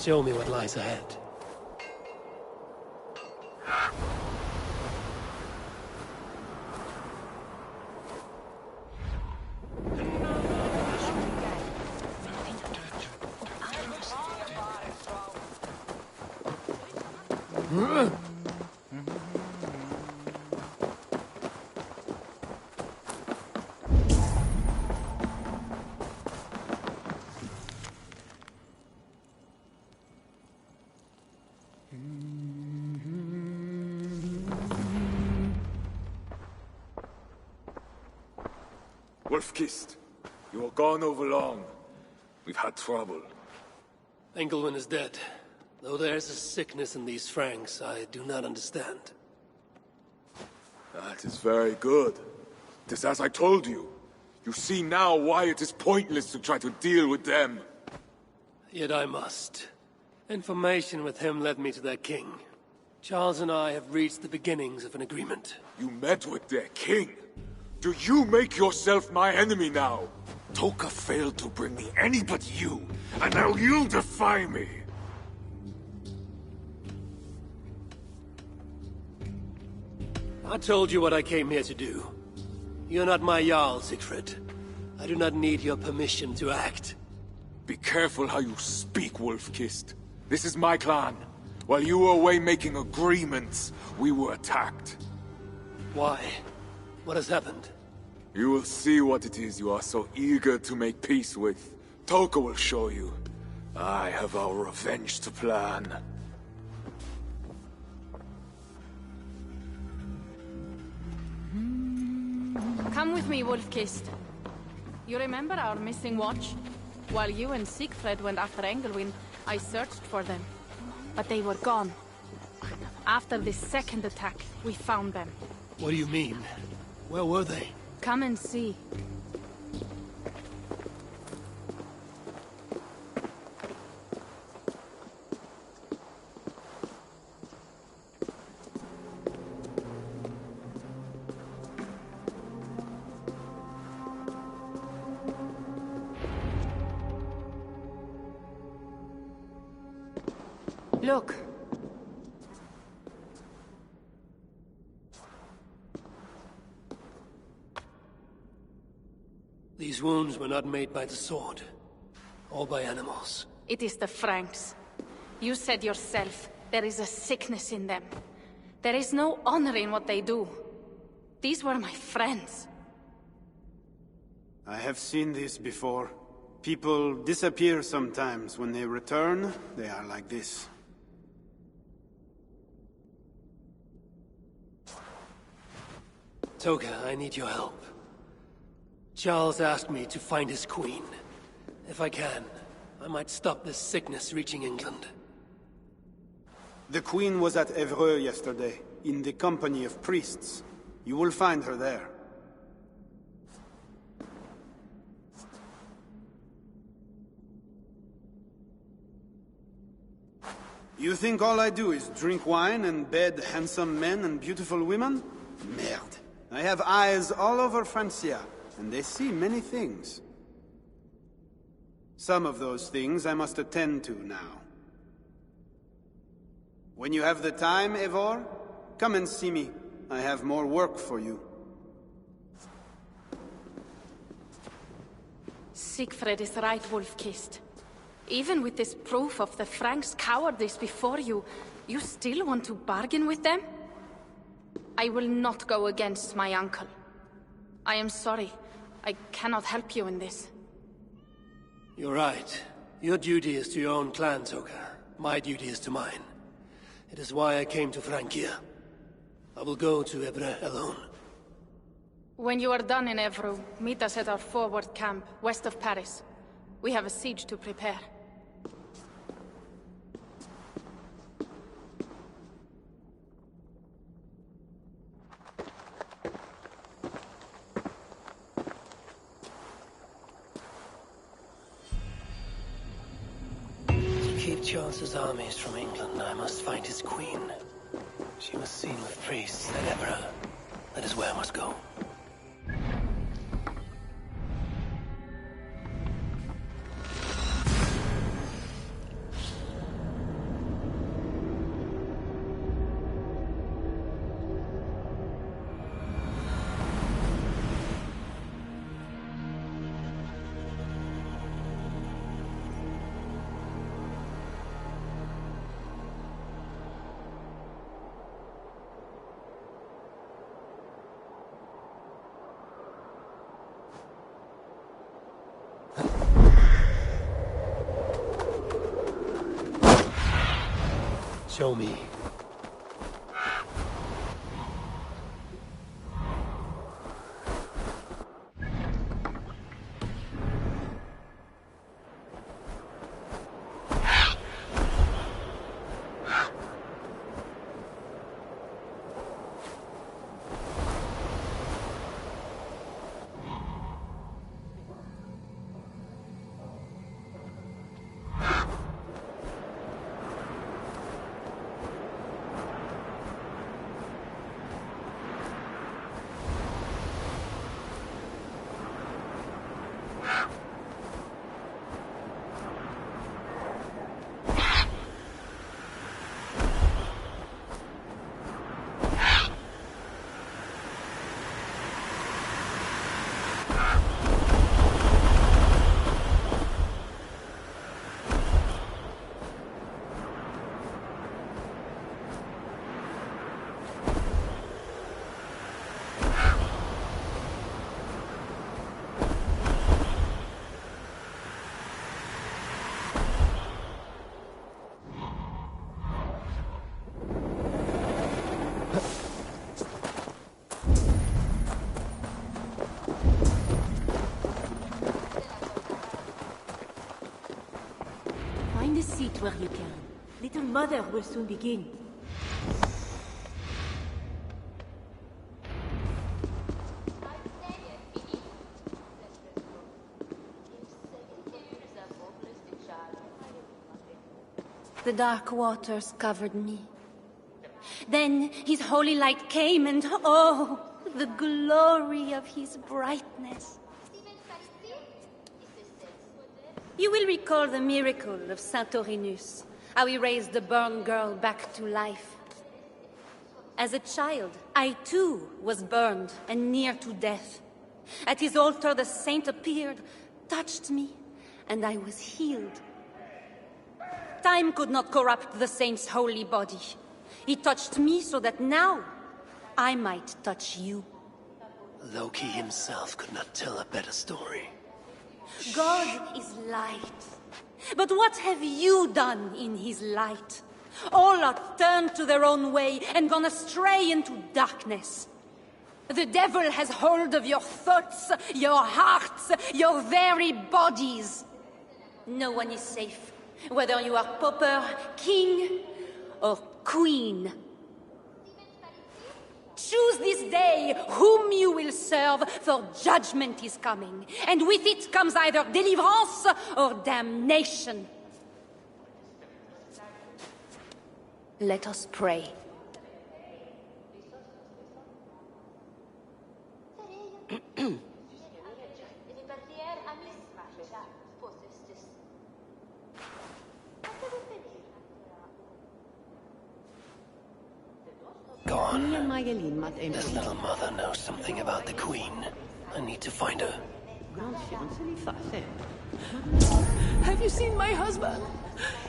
Speaker 12: Show me what lies ahead.
Speaker 9: Wolf-Kissed, you were gone over long. We've had trouble.
Speaker 12: Engelwin is dead. Though there's a sickness in these Franks I do not understand.
Speaker 9: That is very good. It is as I told you. You see now why it is pointless to try to deal with them.
Speaker 12: Yet I must. Information with him led me to their king. Charles and I have reached the beginnings of an agreement.
Speaker 9: You met with their king? Do you make yourself my enemy now? Toka failed to bring me any but you, and now you'll defy me!
Speaker 12: I told you what I came here to do. You're not my Jarl, Siegfried. I do not need your permission to act.
Speaker 9: Be careful how you speak, Wolf-Kissed. This is my clan. While you were away making agreements, we were attacked.
Speaker 12: Why? What has happened?
Speaker 9: You will see what it is you are so eager to make peace with. Toka will show you. I have our revenge to plan.
Speaker 3: Come with me, Wolf-Kissed. You remember our missing watch? While you and Siegfried went after Engelwin, I searched for them. But they were gone. After this second attack, we found them.
Speaker 12: What do you mean? Where were they?
Speaker 3: Come and see. Look.
Speaker 12: These wounds were not made by the sword, or by animals.
Speaker 3: It is the Franks. You said yourself, there is a sickness in them. There is no honor in what they do. These were my friends.
Speaker 5: I have seen this before. People disappear sometimes. When they return, they are like this.
Speaker 12: Toka, I need your help. Charles asked me to find his queen. If I can, I might stop this sickness reaching England.
Speaker 5: The queen was at Evreux yesterday, in the company of priests. You will find her there. You think all I do is drink wine and bed handsome men and beautiful women? Merde. I have eyes all over Francia, and they see many things. Some of those things I must attend to now. When you have the time, Eivor, come and see me. I have more work for you.
Speaker 3: Siegfried is right, Wolf-Kissed. Even with this proof of the Franks' cowardice before you, you still want to bargain with them? I will not go against my uncle. I am sorry. I cannot help you in this.
Speaker 12: You're right. Your duty is to your own clan, Toka. My duty is to mine. It is why I came to Francia. I will go to Evreux alone.
Speaker 3: When you are done in Evreux, meet us at our forward camp, west of Paris. We have a siege to prepare.
Speaker 12: To keep Charles's armies from England, I must find his queen. She was seen with priests at Evreux. That is where I must go. Show me.
Speaker 6: Find a seat where you can. Little Mother will soon begin.
Speaker 22: The dark waters covered me. Then his holy light came and oh, the glory of his brightness. You will recall the miracle of Saint-Aurinus, how he raised the burned girl back to life. As a child, I too was burned and near to death. At his altar the saint appeared, touched me, and I was healed. Time could not corrupt the saint's holy body. He touched me so that now I might touch you.
Speaker 12: Loki himself could not tell a better story.
Speaker 22: God is light. But what have you done in his light? All are turned to their own way and gone astray into darkness. The devil has hold of your thoughts, your hearts, your very bodies. No one is safe, whether you are pauper, king, or queen. Choose this day whom you will serve, for judgment is coming, and with it comes either deliverance or damnation. Let us pray.
Speaker 12: Go on. This little mother knows something about the Queen. I need to find her.
Speaker 23: Have you seen my husband?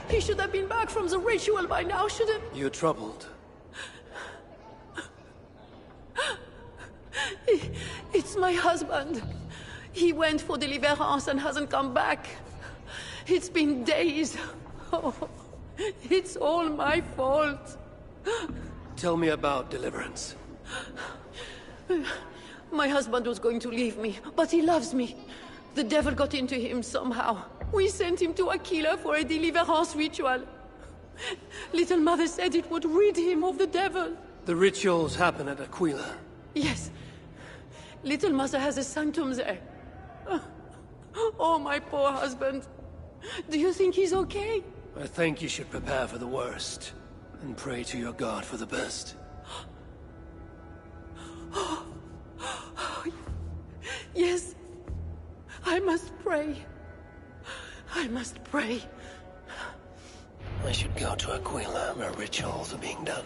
Speaker 23: He should have been back from the ritual by now, shouldn't...
Speaker 12: You're troubled.
Speaker 23: It's my husband. He went for deliverance and hasn't come back. It's been days. Oh, it's all my fault.
Speaker 12: Tell me about deliverance.
Speaker 23: My husband was going to leave me, but he loves me. The devil got into him somehow. We sent him to Aquila for a deliverance ritual. Little Mother said it would rid him of the devil.
Speaker 12: The rituals happen at Aquila.
Speaker 23: Yes. Little Mother has a sanctum there. Oh, my poor husband. Do you think he's okay?
Speaker 12: I think you should prepare for the worst, and pray to your God for the best.
Speaker 23: Yes. I must pray. I must pray.
Speaker 12: I should go to Aquila, where rituals are being done.